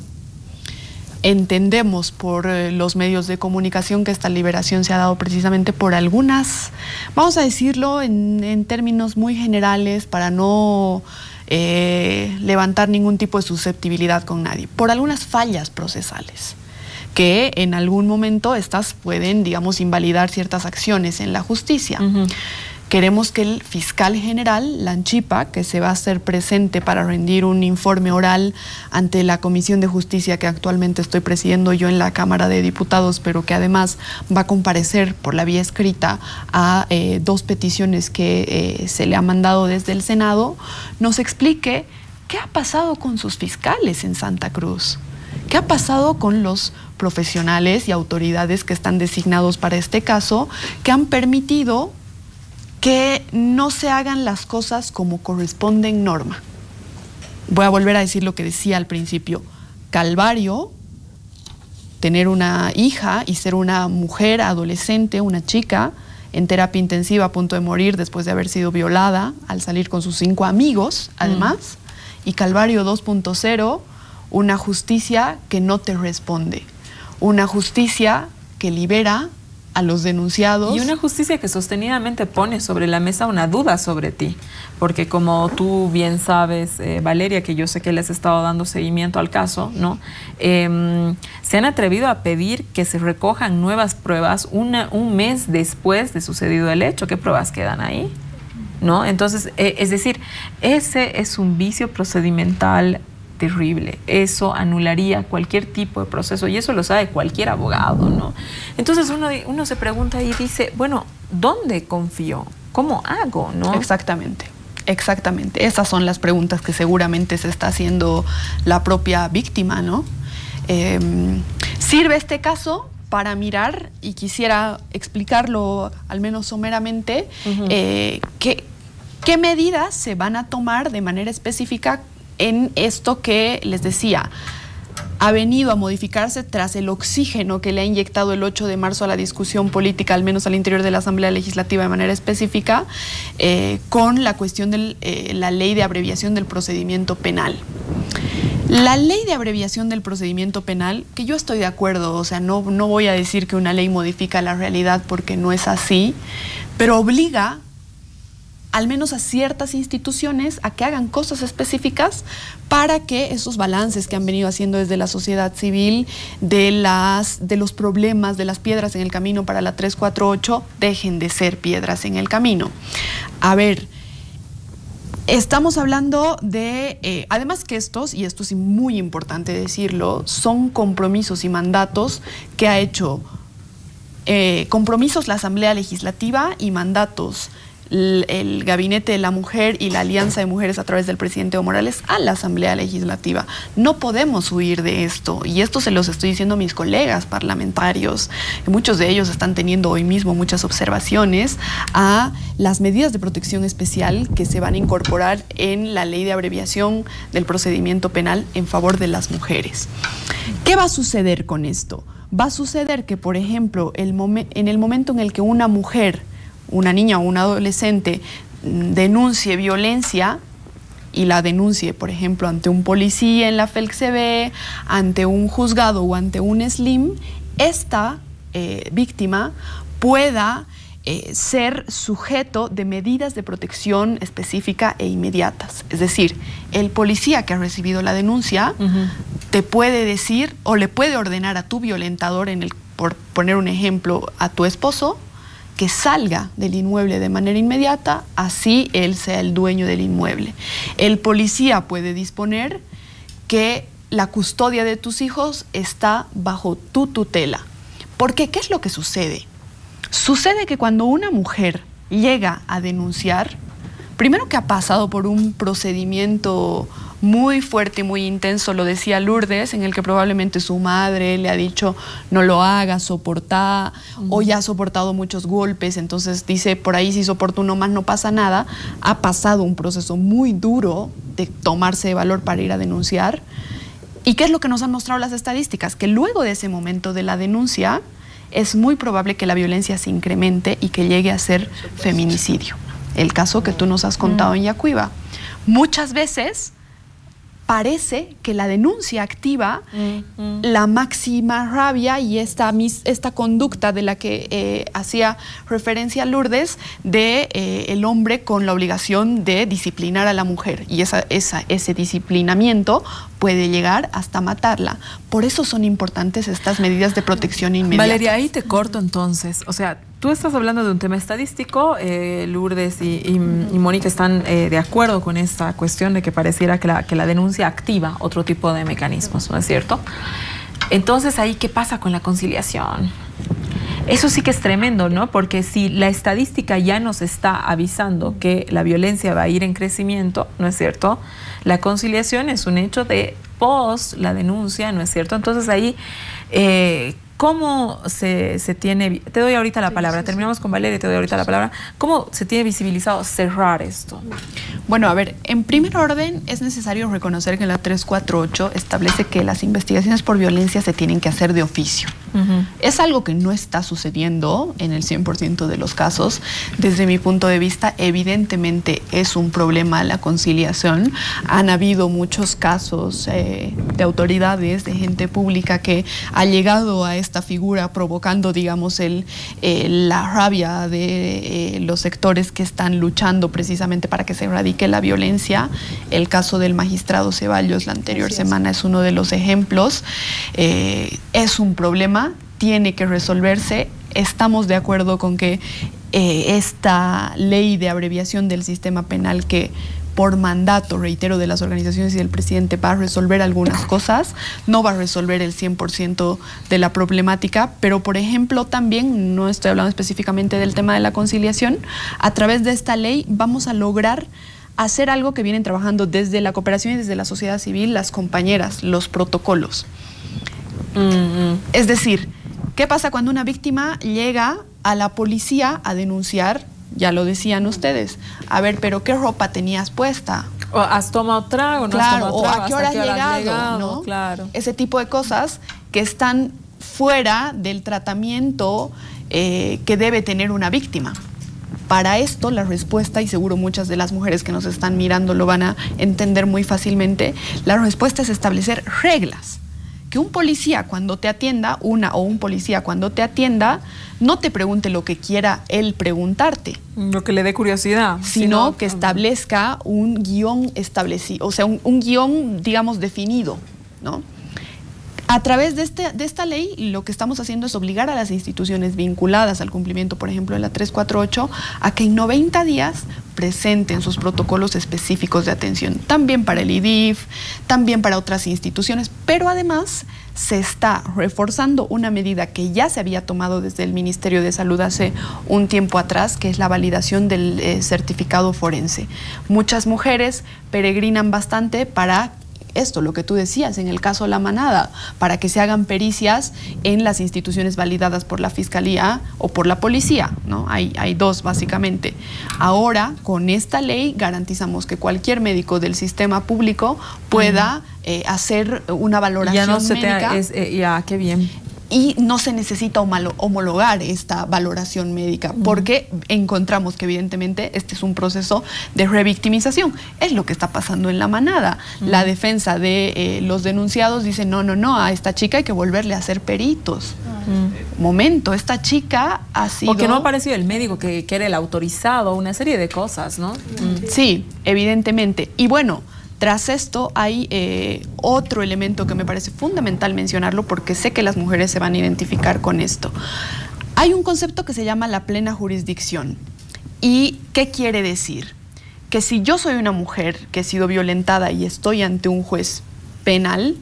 Entendemos por los medios de comunicación que esta liberación se ha dado precisamente por algunas, vamos a decirlo en términos muy generales para no levantar ningún tipo de susceptibilidad con nadie, por algunas fallas procesales que en algún momento estas pueden, digamos, invalidar ciertas acciones en la justicia. Queremos que el fiscal general, Lanchipa, que se va a hacer presente para rendir un informe oral ante la Comisión de Justicia que actualmente estoy presidiendo yo en la Cámara de Diputados, pero que además va a comparecer por la vía escrita a 2 peticiones que se le ha mandado desde el Senado, nos explique qué ha pasado con sus fiscales en Santa Cruz, qué ha pasado con los profesionales y autoridades que están designados para este caso, que han permitido que no se hagan las cosas como corresponde en norma. Voy a volver a decir lo que decía al principio. Calvario, tener una hija y ser una mujer adolescente, una chica, en terapia intensiva a punto de morir después de haber sido violada, al salir con sus 5 amigos, además. Y Calvario 2.0, una justicia que no te responde. Una justicia que libera a los denunciados. Y una justicia que sostenidamente pone sobre la mesa una duda sobre ti, porque como tú bien sabes, Valeria, que yo sé que les he estado dando seguimiento al caso, ¿no? Se han atrevido a pedir que se recojan nuevas pruebas un mes después de sucedido el hecho. ¿Qué pruebas quedan ahí? ¿No? Entonces, es decir, ese es un vicio procedimental terrible. Eso anularía cualquier tipo de proceso y eso lo sabe cualquier abogado, ¿no? Entonces uno se pregunta y dice, bueno, ¿dónde confío? ¿Cómo hago, no? Exactamente. Exactamente. Esas son las preguntas que seguramente se está haciendo la propia víctima, ¿no? Sirve este caso para mirar, y quisiera explicarlo al menos someramente, qué medidas se van a tomar de manera específica en esto que les decía. Ha venido a modificarse tras el oxígeno que le ha inyectado el 8 de marzo a la discusión política, al menos al interior de la Asamblea Legislativa de manera específica, con la cuestión de la ley de abreviación del procedimiento penal. La ley de abreviación del procedimiento penal, que yo estoy de acuerdo, o sea, no voy a decir que una ley modifica la realidad porque no es así, pero obliga al menos a ciertas instituciones a que hagan cosas específicas para que esos balances que han venido haciendo desde la sociedad civil de los problemas, de las piedras en el camino para la 348, dejen de ser piedras en el camino. A ver, estamos hablando de, además que estos, y esto es muy importante decirlo, son compromisos y mandatos que ha hecho, compromisos la Asamblea Legislativa y mandatos el Gabinete de la Mujer y la Alianza de Mujeres a través del presidente Evo Morales a la Asamblea Legislativa. No podemos huir de esto, y esto se los estoy diciendo a mis colegas parlamentarios. Muchos de ellos están teniendo hoy mismo muchas observaciones a las medidas de protección especial que se van a incorporar en la ley de abreviación del procedimiento penal en favor de las mujeres. ¿Qué va a suceder con esto? Va a suceder que, por ejemplo, en el momento en el que una mujer, una niña o un adolescente denuncie violencia y la denuncie, por ejemplo, ante un policía en la FELCB, ante un juzgado o ante un SLIM, esta víctima pueda ser sujeto de medidas de protección específica e inmediatas. Es decir, el policía que ha recibido la denuncia te puede decir o le puede ordenar a tu violentador, por poner un ejemplo, a tu esposo, que salga del inmueble de manera inmediata, así él sea el dueño del inmueble. El policía puede disponer que la custodia de tus hijos está bajo tu tutela. Porque, ¿qué es lo que sucede? Sucede que cuando una mujer llega a denunciar, primero que ha pasado por un procedimiento muy fuerte y muy intenso, lo decía Lourdes, en el que probablemente su madre le ha dicho no lo hagas, soportá, o ya ha soportado muchos golpes, entonces dice por ahí si soporto uno más no pasa nada. Ha pasado un proceso muy duro de tomarse de valor para ir a denunciar. ¿Y qué es lo que nos han mostrado las estadísticas? Que luego de ese momento de la denuncia es muy probable que la violencia se incremente y que llegue a ser feminicidio. El caso que tú nos has contado en Yacuiba. Muchas veces parece que la denuncia activa la máxima rabia y esta conducta de la que hacía referencia Lourdes, de el hombre con la obligación de disciplinar a la mujer. Y ese disciplinamiento puede llegar hasta matarla. Por eso son importantes estas medidas de protección inmediata. Valeria, ahí te corto entonces. O sea, tú estás hablando de un tema estadístico, Lourdes y Mónica están de acuerdo con esta cuestión de que pareciera que la denuncia activa otro tipo de mecanismos, ¿no es cierto? Entonces, ahí, ¿qué pasa con la conciliación? Eso sí que es tremendo, ¿no? Porque si la estadística ya nos está avisando que la violencia va a ir en crecimiento, ¿no es cierto? La conciliación es un hecho de post la denuncia, ¿no es cierto? Entonces, ahí, ¿cómo se tiene? Te doy ahorita la palabra. Terminamos con Valeria y te doy ahorita la palabra. ¿Cómo se tiene visibilizado cerrar esto? Bueno, a ver, en primer orden es necesario reconocer que la 348 establece que las investigaciones por violencia se tienen que hacer de oficio. Es algo que no está sucediendo en el 100% de los casos. Desde mi punto de vista, evidentemente es un problema la conciliación. Han habido muchos casos de autoridades, de gente pública que ha llegado a esta figura provocando, digamos, la rabia de los sectores que están luchando precisamente para que se erradique la violencia. El caso del magistrado Ceballos la anterior semana es uno de los ejemplos. Es un problema, tiene que resolverse. Estamos de acuerdo con que esta ley de abreviación del sistema penal que por mandato, reitero, de las organizaciones y del presidente va a resolver algunas cosas, no va a resolver el 100% de la problemática, pero por ejemplo también, no estoy hablando específicamente del tema de la conciliación, a través de esta ley vamos a lograr hacer algo que vienen trabajando desde la cooperación y desde la sociedad civil las compañeras, los protocolos. Es decir, ¿qué pasa cuando una víctima llega a la policía a denunciar? Ya lo decían ustedes. A ver, pero ¿qué ropa tenías puesta? O has tomado trago, no claro, has tomado trago, o a qué hora has llegado, ¿no? Claro. Ese tipo de cosas que están fuera del tratamiento que debe tener una víctima. Para esto la respuesta, y seguro muchas de las mujeres que nos están mirando lo van a entender muy fácilmente, la respuesta es establecer reglas. Que un policía cuando te atienda, un policía cuando te atienda, no te pregunte lo que quiera él preguntarte. Lo que le dé curiosidad. Sino que establezca un guión establecido, o sea, un guión, digamos, definido, ¿no? A través de esta ley, lo que estamos haciendo es obligar a las instituciones vinculadas al cumplimiento, por ejemplo, de la 348, a que en 90 días presenten sus protocolos específicos de atención, también para el IDIF, también para otras instituciones, pero además se está reforzando una medida que ya se había tomado desde el Ministerio de Salud hace un tiempo atrás, que es la validación del certificado forense. Muchas mujeres peregrinan bastante para esto, lo que tú decías, en el caso La Manada, para que se hagan pericias en las instituciones validadas por la Fiscalía o por la Policía, ¿no? Hay dos, básicamente. Ahora, con esta ley, garantizamos que cualquier médico del sistema público pueda hacer una valoración médica. Qué bien. Y no se necesita homologar esta valoración médica, porque encontramos que evidentemente este es un proceso de revictimización. Es lo que está pasando en La Manada. La defensa de los denunciados dice, no, a esta chica hay que volverle a hacer peritos. Momento, esta chica ha sido... Porque no ha aparecido el médico que era el autorizado, una serie de cosas, ¿no? Sí, evidentemente. Y bueno, tras esto hay otro elemento que me parece fundamental mencionarlo porque sé que las mujeres se van a identificar con esto. Hay un concepto que se llama la plena jurisdicción. ¿Y qué quiere decir? Que si yo soy una mujer que he sido violentada y estoy ante un juez penal,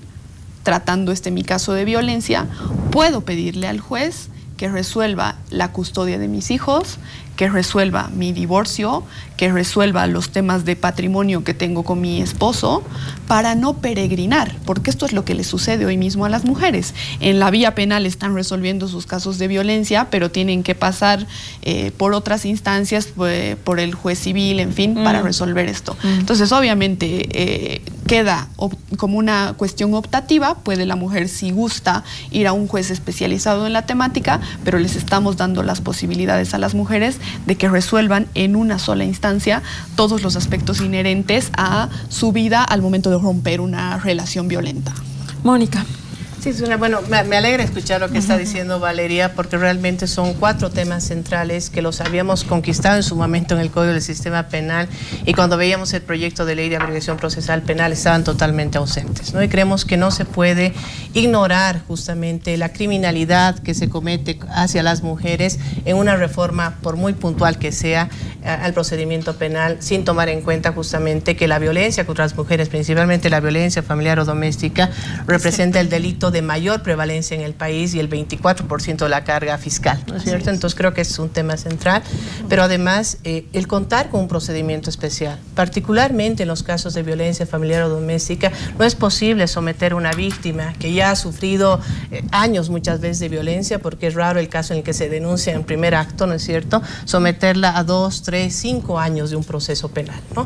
tratando mi caso de violencia, puedo pedirle al juez que resuelva la custodia de mis hijos, que resuelva mi divorcio, que resuelva los temas de patrimonio que tengo con mi esposo, para no peregrinar, porque esto es lo que le sucede hoy mismo a las mujeres. En la vía penal están resolviendo sus casos de violencia, pero tienen que pasar por otras instancias, por el juez civil, en fin, para resolver esto. Entonces, obviamente, queda como una cuestión optativa, puede la mujer, si gusta, ir a un juez especializado en la temática, pero les estamos dando las posibilidades a las mujeres de que resuelvan en una sola instancia todos los aspectos inherentes a su vida al momento de romper una relación violenta. Mónica. Sí, bueno, me alegra escuchar lo que está diciendo Valeria, porque realmente son 4 temas centrales que los habíamos conquistado en su momento en el Código del Sistema Penal, y cuando veíamos el proyecto de ley de abreviación procesal penal estaban totalmente ausentes, ¿no? Y creemos que no se puede ignorar justamente la criminalidad que se comete hacia las mujeres en una reforma, por muy puntual que sea, al procedimiento penal, sin tomar en cuenta justamente que la violencia contra las mujeres, principalmente la violencia familiar o doméstica, representa el delito de mayor prevalencia en el país y el 24% de la carga fiscal, ¿no es cierto? Entonces creo que es un tema central, pero además el contar con un procedimiento especial, particularmente en los casos de violencia familiar o doméstica, no es posible someter a una víctima que ya ha sufrido años muchas veces de violencia, porque es raro el caso en el que se denuncia en primer acto, ¿no es cierto?, someterla a 2, 3, 5 años de un proceso penal, ¿no?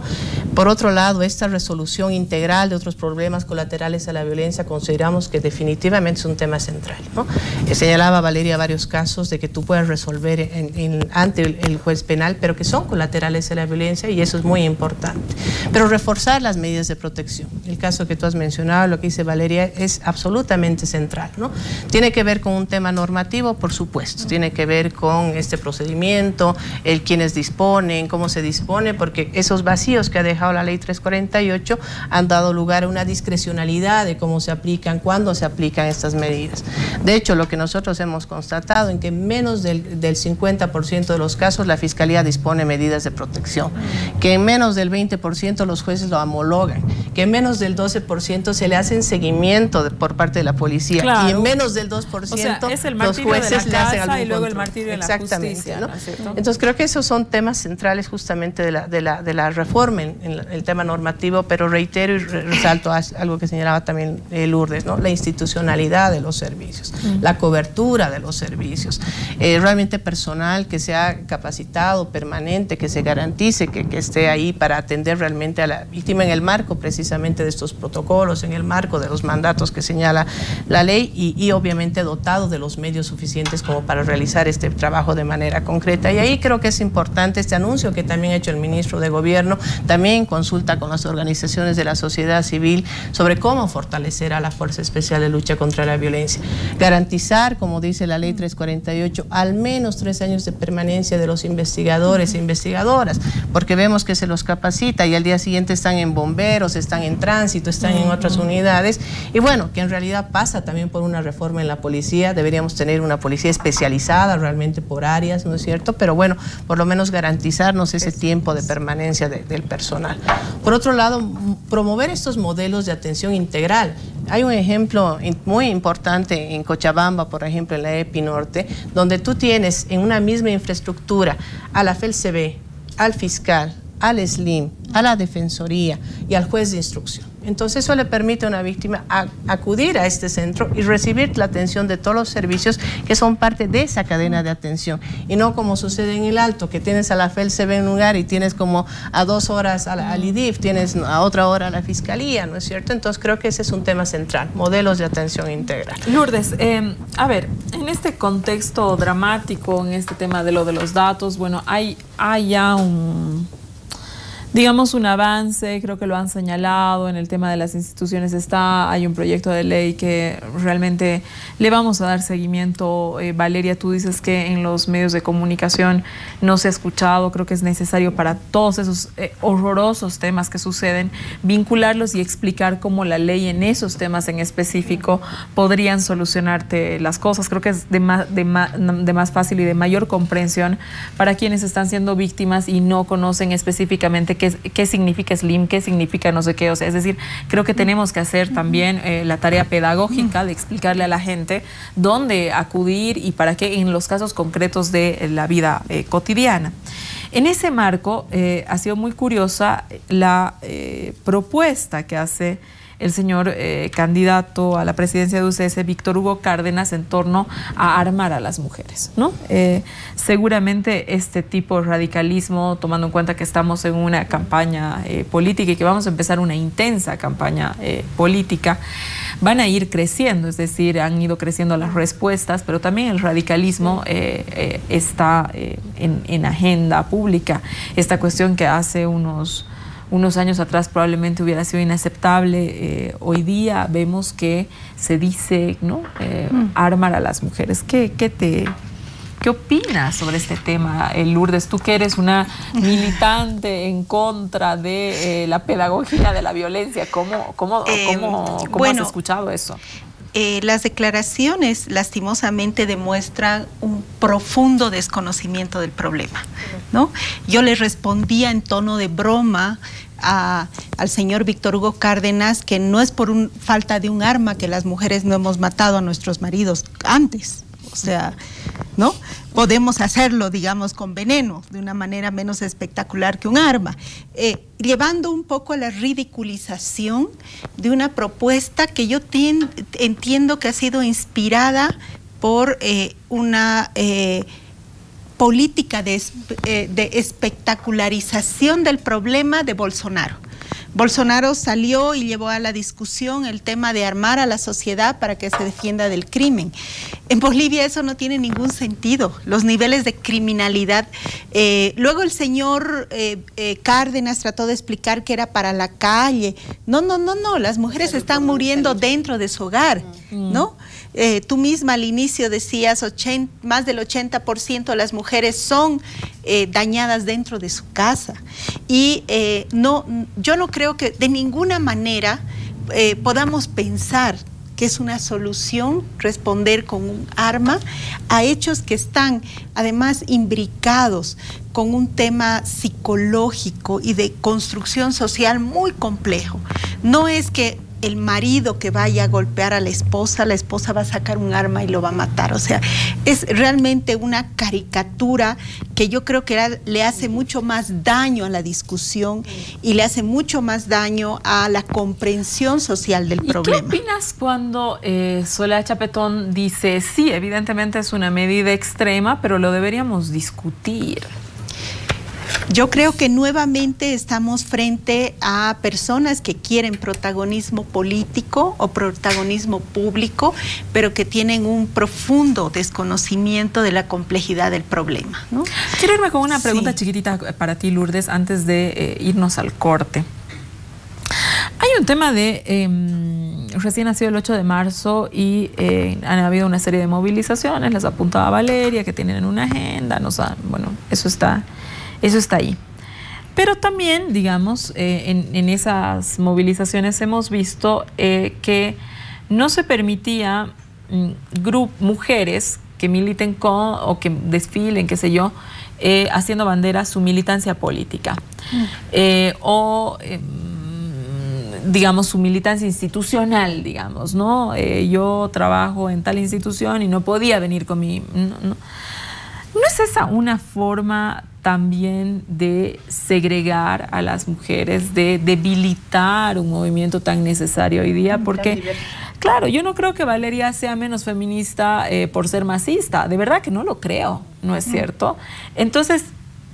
Por otro lado, esta resolución integral de otros problemas colaterales a la violencia consideramos que definitivamente es un tema central, ¿no? Señalaba Valeria varios casos de que tú puedes resolver ante el juez penal, pero que son colaterales a la violencia, y eso es muy importante. Pero reforzar las medidas de protección. El caso que tú has mencionado, lo que dice Valeria, es absolutamente central, ¿no? Tiene que ver con un tema normativo, por supuesto, tiene que ver con este procedimiento, quienes disponen, cómo se dispone, porque esos vacíos que ha dejado la ley 348 han dado lugar a una discrecionalidad de cómo se aplican, cuándo se aplican aplican estas medidas. De hecho, lo que nosotros hemos constatado en que menos del 50% de los casos la Fiscalía dispone medidas de protección, que en menos del 20% los jueces lo homologan, que en menos del 12% se le hacen seguimiento por parte de la policía, claro, y en menos del 2% es el los jueces le hacen algún y luego control. El martirio de la justicia, ¿no? Entonces creo que esos son temas centrales justamente de la reforma en el tema normativo, pero reitero y resalto algo que señalaba también Lourdes, ¿no? La institucionalidad de los servicios, la cobertura de los servicios, realmente personal que sea capacitado, permanente, que se garantice que esté ahí para atender realmente a la víctima en el marco precisamente de estos protocolos, en el marco de los mandatos que señala la ley y obviamente dotado de los medios suficientes como para realizar este trabajo de manera concreta. Y ahí creo que es importante este anuncio que también ha hecho el ministro de Gobierno, también consulta con las organizaciones de la sociedad civil sobre cómo fortalecer a la Fuerza Especial de Lucha contra la Violencia. Garantizar, como dice la ley 348, al menos 3 años de permanencia de los investigadores e investigadoras, porque vemos que se los capacita y al día siguiente están en bomberos, están en tránsito, están en otras unidades, y bueno, que en realidad pasa también por una reforma en la policía. Deberíamos tener una policía especializada realmente por áreas, ¿no es cierto? Pero bueno, por lo menos garantizarnos ese tiempo de permanencia del personal. Por otro lado, promover estos modelos de atención integral. Hay un ejemplo muy importante en Cochabamba, por ejemplo, en la EPI Norte, donde tú tienes en una misma infraestructura a la FELCB, al fiscal, al SLIM, a la Defensoría y al juez de instrucción. Entonces eso le permite a una víctima acudir a este centro y recibir la atención de todos los servicios que son parte de esa cadena de atención, y no como sucede en el Alto, que tienes a la FELCB en un lugar y tienes como a 2 horas al IDIF, tienes a otra hora a la Fiscalía, ¿no es cierto? Entonces creo que ese es un tema central, modelos de atención integral. Lourdes, a ver, en este contexto dramático, en este tema de los datos, bueno, hay ya digamos un avance, creo que lo han señalado en el tema de las instituciones. Hay un proyecto de ley que realmente le vamos a dar seguimiento. Valeria, tú dices que en los medios de comunicación no se ha escuchado. Creo que es necesario para todos esos horrorosos temas que suceden, vincularlos y explicar cómo la ley en esos temas en específico podrían solucionarte las cosas. Creo que es de más fácil y de mayor comprensión para quienes están siendo víctimas y no conocen específicamente qué significa SLIM, qué significa no sé qué. O sea, es decir, creo que tenemos que hacer también la tarea pedagógica de explicarle a la gente dónde acudir y para qué en los casos concretos de la vida cotidiana. En ese marco ha sido muy curiosa la propuesta que hace el señor candidato a la presidencia de UCS, Víctor Hugo Cárdenas, en torno a armar a las mujeres, ¿no? Seguramente este tipo de radicalismo, tomando en cuenta que estamos en una campaña política y que vamos a empezar una intensa campaña política, van a ir creciendo, es decir, han ido creciendo las respuestas, pero también el radicalismo está en agenda pública. Esta cuestión que hace unos años atrás probablemente hubiera sido inaceptable, hoy día vemos que se dice, ¿no? Armar a las mujeres. ¿Qué opinas sobre este tema, Lourdes? Tú que eres una militante en contra de la pedagogía de la violencia, ¿cómo has escuchado eso? Las declaraciones lastimosamente demuestran un profundo desconocimiento del problema, ¿no? Yo le respondía en tono de broma al señor Víctor Hugo Cárdenas que no es por falta de un arma que las mujeres no hemos matado a nuestros maridos antes. O sea, ¿no? Podemos hacerlo, digamos, con veneno, de una manera menos espectacular que un arma, llevando un poco a la ridiculización de una propuesta que yo entiendo que ha sido inspirada por una política de espectacularización del problema de Bolsonaro. Bolsonaro salió y llevó a la discusión el tema de armar a la sociedad para que se defienda del crimen. En Bolivia eso no tiene ningún sentido, los niveles de criminalidad. Luego el señor Cárdenas trató de explicar que era para la calle. No, las mujeres están muriendo dentro de su hogar, ¿no? Tú misma al inicio decías más del 80% de las mujeres son dañadas dentro de su casa. Y yo no creo que de ninguna manera podamos pensar que es una solución responder con un arma a hechos que están además imbricados con un tema psicológico y de construcción social muy complejo. No es que el marido que vaya a golpear a la esposa va a sacar un arma y lo va a matar. O sea, es realmente una caricatura que yo creo que le hace mucho más daño a la discusión y le hace mucho más daño a la comprensión social del problema. ¿Qué opinas cuando Soledad Chapetón dice, sí, evidentemente es una medida extrema, pero lo deberíamos discutir? Yo creo que nuevamente estamos frente a personas que quieren protagonismo político o protagonismo público, pero que tienen un profundo desconocimiento de la complejidad del problema, ¿no? Quiero irme con una pregunta chiquitita para ti, Lourdes, antes de irnos al corte. Hay un tema de, recién ha sido el 8 de marzo y han habido una serie de movilizaciones, las apuntaba Valeria, que tienen una agenda, bueno, eso está ahí. Pero también, digamos, en esas movilizaciones hemos visto que no se permitía mujeres que militen o que desfilen, qué sé yo, haciendo bandera su militancia política. Digamos, su militancia institucional, digamos, ¿no? Yo trabajo en tal institución y no podía venir con mi... ¿No es esa una forma también de segregar a las mujeres, de debilitar un movimiento tan necesario hoy día? Porque, claro, yo no creo que Valeria sea menos feminista por ser masista. De verdad que no lo creo, ¿no es cierto? Entonces,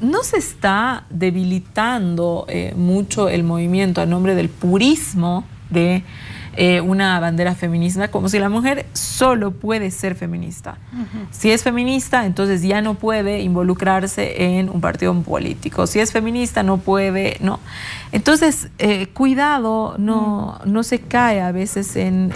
¿no se está debilitando mucho el movimiento a nombre del purismo de una bandera feminista, como si la mujer solo puede ser feminista? Si es feminista, entonces ya no puede involucrarse en un partido político. Si es feminista, no puede, ¿no? Entonces, cuidado, no se cae a veces en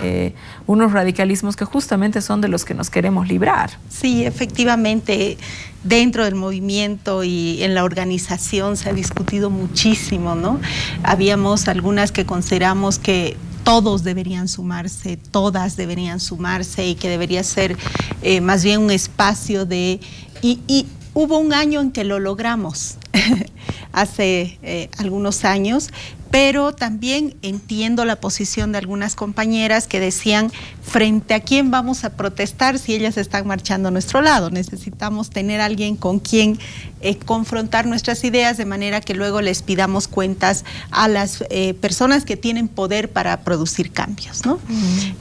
unos radicalismos que justamente son de los que nos queremos librar. Sí, efectivamente, dentro del movimiento y en la organización se ha discutido muchísimo, ¿no? Habíamos algunas que consideramos que todos deberían sumarse, todas deberían sumarse y que debería ser más bien un espacio de... Y hubo un año en que lo logramos, hace algunos años, pero también entiendo la posición de algunas compañeras que decían, frente a quién vamos a protestar si ellas están marchando a nuestro lado. Necesitamos tener a alguien con quien confrontar nuestras ideas de manera que luego les pidamos cuentas a las personas que tienen poder para producir cambios, ¿no?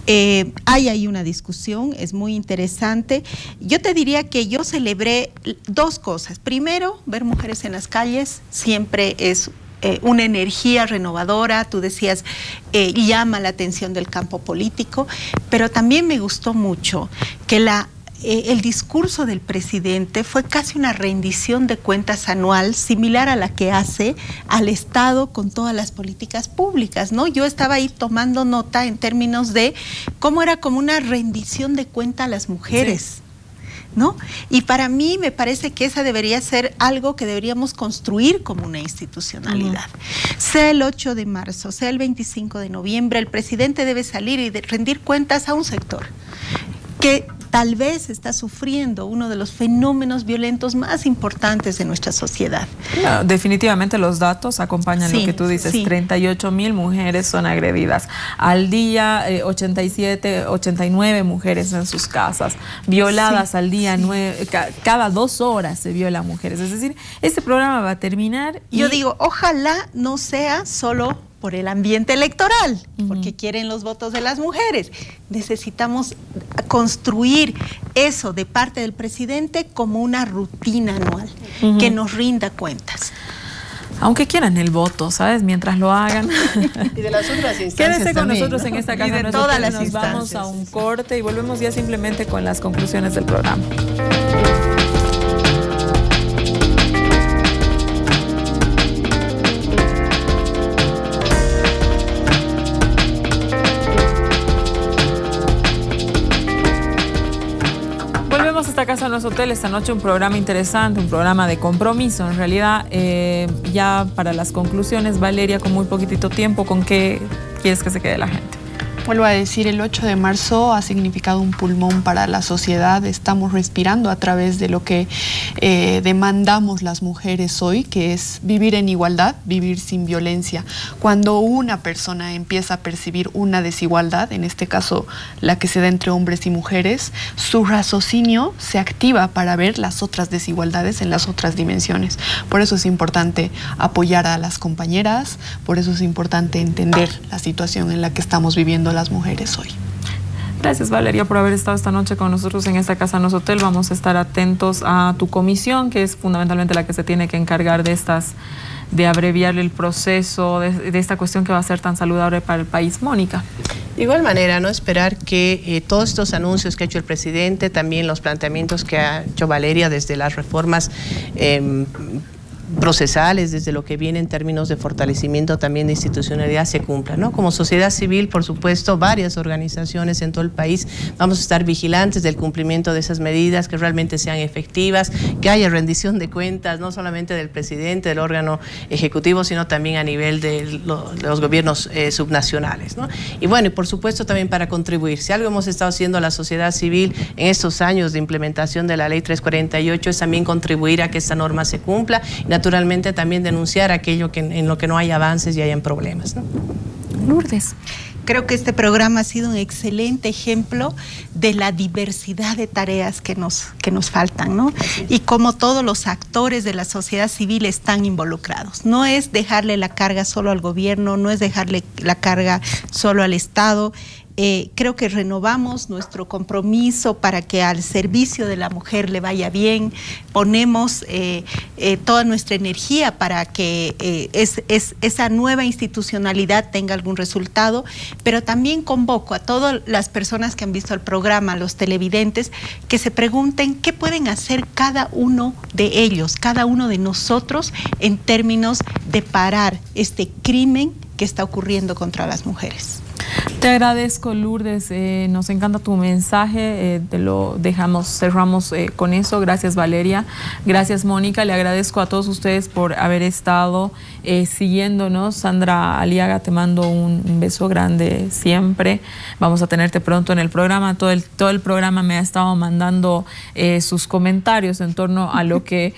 Hay ahí una discusión, es muy interesante. Yo te diría que yo celebré dos cosas. Primero, ver mujeres en las calles siempre es una energía renovadora. Tú decías, llama la atención del campo político, pero también me gustó mucho que el discurso del presidente fue casi una rendición de cuentas anual, similar a la que hace al Estado con todas las políticas públicas, ¿no? Yo estaba ahí tomando nota en términos de cómo era como una rendición de cuentas a las mujeres. Sí. ¿No? Y para mí me parece que esa debería ser algo que deberíamos construir como una institucionalidad. Sea el 8 de marzo, sea el 25 de noviembre, el presidente debe salir y rendir cuentas a un sector que tal vez está sufriendo uno de los fenómenos violentos más importantes de nuestra sociedad. No, definitivamente los datos acompañan lo que tú dices. 38.000 mujeres son agredidas. Al día, 87, 89 mujeres en sus casas. Violadas al día, 9, cada 2 horas se violan mujeres. Es decir, este programa va a terminar. Yo digo, ojalá no sea solo por el ambiente electoral, porque quieren los votos de las mujeres. Necesitamos construir eso de parte del presidente como una rutina anual, que nos rinda cuentas. Aunque quieran el voto, ¿sabes? Mientras lo hagan. Y de las otras instancias. Quédese con también, nosotros, ¿no? En esta casa. Y de todas las nos instancias. Vamos a un corte y volvemos ya simplemente con las conclusiones del programa. Esta casa no es hotel, esta noche un programa interesante, un programa de compromiso. En realidad, ya para las conclusiones, Valeria, con muy poquitito tiempo, ¿con qué quieres que se quede la gente? Vuelvo a decir, el 8 de marzo ha significado un pulmón para la sociedad. Estamos respirando a través de lo que demandamos las mujeres hoy, que es vivir en igualdad, vivir sin violencia. Cuando una persona empieza a percibir una desigualdad, en este caso la que se da entre hombres y mujeres, su raciocinio se activa para ver las otras desigualdades en las otras dimensiones. Por eso es importante apoyar a las compañeras, por eso es importante entender la situación en la que estamos viviendo las mujeres hoy. Gracias, Valeria, por haber estado esta noche con nosotros en esta Casa Nos Hotel. Vamos a estar atentos a tu comisión, que es fundamentalmente la que se tiene que encargar de abreviar el proceso, de esta cuestión que va a ser tan saludable para el país. Mónica. De igual manera, ¿no? Esperar que todos estos anuncios que ha hecho el presidente, también los planteamientos que ha hecho Valeria desde las reformas procesales, desde lo que viene en términos de fortalecimiento también de institucionalidad, se cumplan, ¿no? Como sociedad civil, por supuesto, varias organizaciones en todo el país vamos a estar vigilantes del cumplimiento de esas medidas, que realmente sean efectivas, que haya rendición de cuentas, no solamente del presidente, del órgano ejecutivo, sino también a nivel de los gobiernos subnacionales, ¿no? Y bueno, y por supuesto también para contribuir. Si algo hemos estado haciendo la sociedad civil en estos años de implementación de la Ley 348 es también contribuir a que esta norma se cumpla, y naturalmente también denunciar aquello en lo que no hay avances y hayan problemas, ¿no? Lourdes. Creo que este programa ha sido un excelente ejemplo de la diversidad de tareas que nos faltan, ¿no? Y cómo todos los actores de la sociedad civil están involucrados. No es dejarle la carga solo al gobierno, no es dejarle la carga solo al Estado. Creo que renovamos nuestro compromiso para que al servicio de la mujer le vaya bien, ponemos toda nuestra energía para que esa nueva institucionalidad tenga algún resultado, pero también convoco a todas las personas que han visto el programa, los televidentes, que se pregunten qué pueden hacer cada uno de ellos, cada uno de nosotros en términos de parar este crimen que está ocurriendo contra las mujeres. Te agradezco, Lourdes, nos encanta tu mensaje, cerramos con eso. Gracias, Valeria, gracias, Mónica, le agradezco a todos ustedes por haber estado siguiéndonos. Sandra Aliaga, te mando un beso grande siempre, vamos a tenerte pronto en el programa. Todo el programa me ha estado mandando sus comentarios en torno a lo que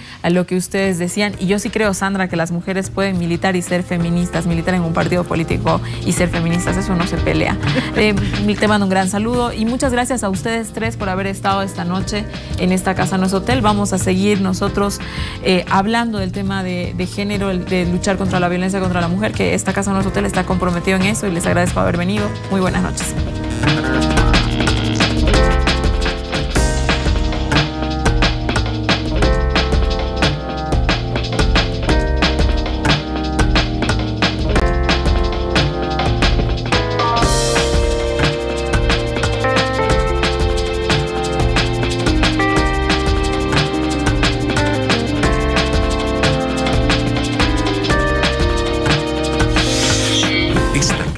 ustedes decían, y yo sí creo, Sandra, que las mujeres pueden militar y ser feministas, militar en un partido político y ser feministas, eso no se pelea. Te mando un gran saludo y muchas gracias a ustedes tres por haber estado esta noche en esta Casa No Es Hotel. Vamos a seguir nosotros hablando del tema de género, de luchar contra la violencia contra la mujer, que esta Casa No Es Hotel está comprometido en eso, y les agradezco haber venido. Muy buenas noches.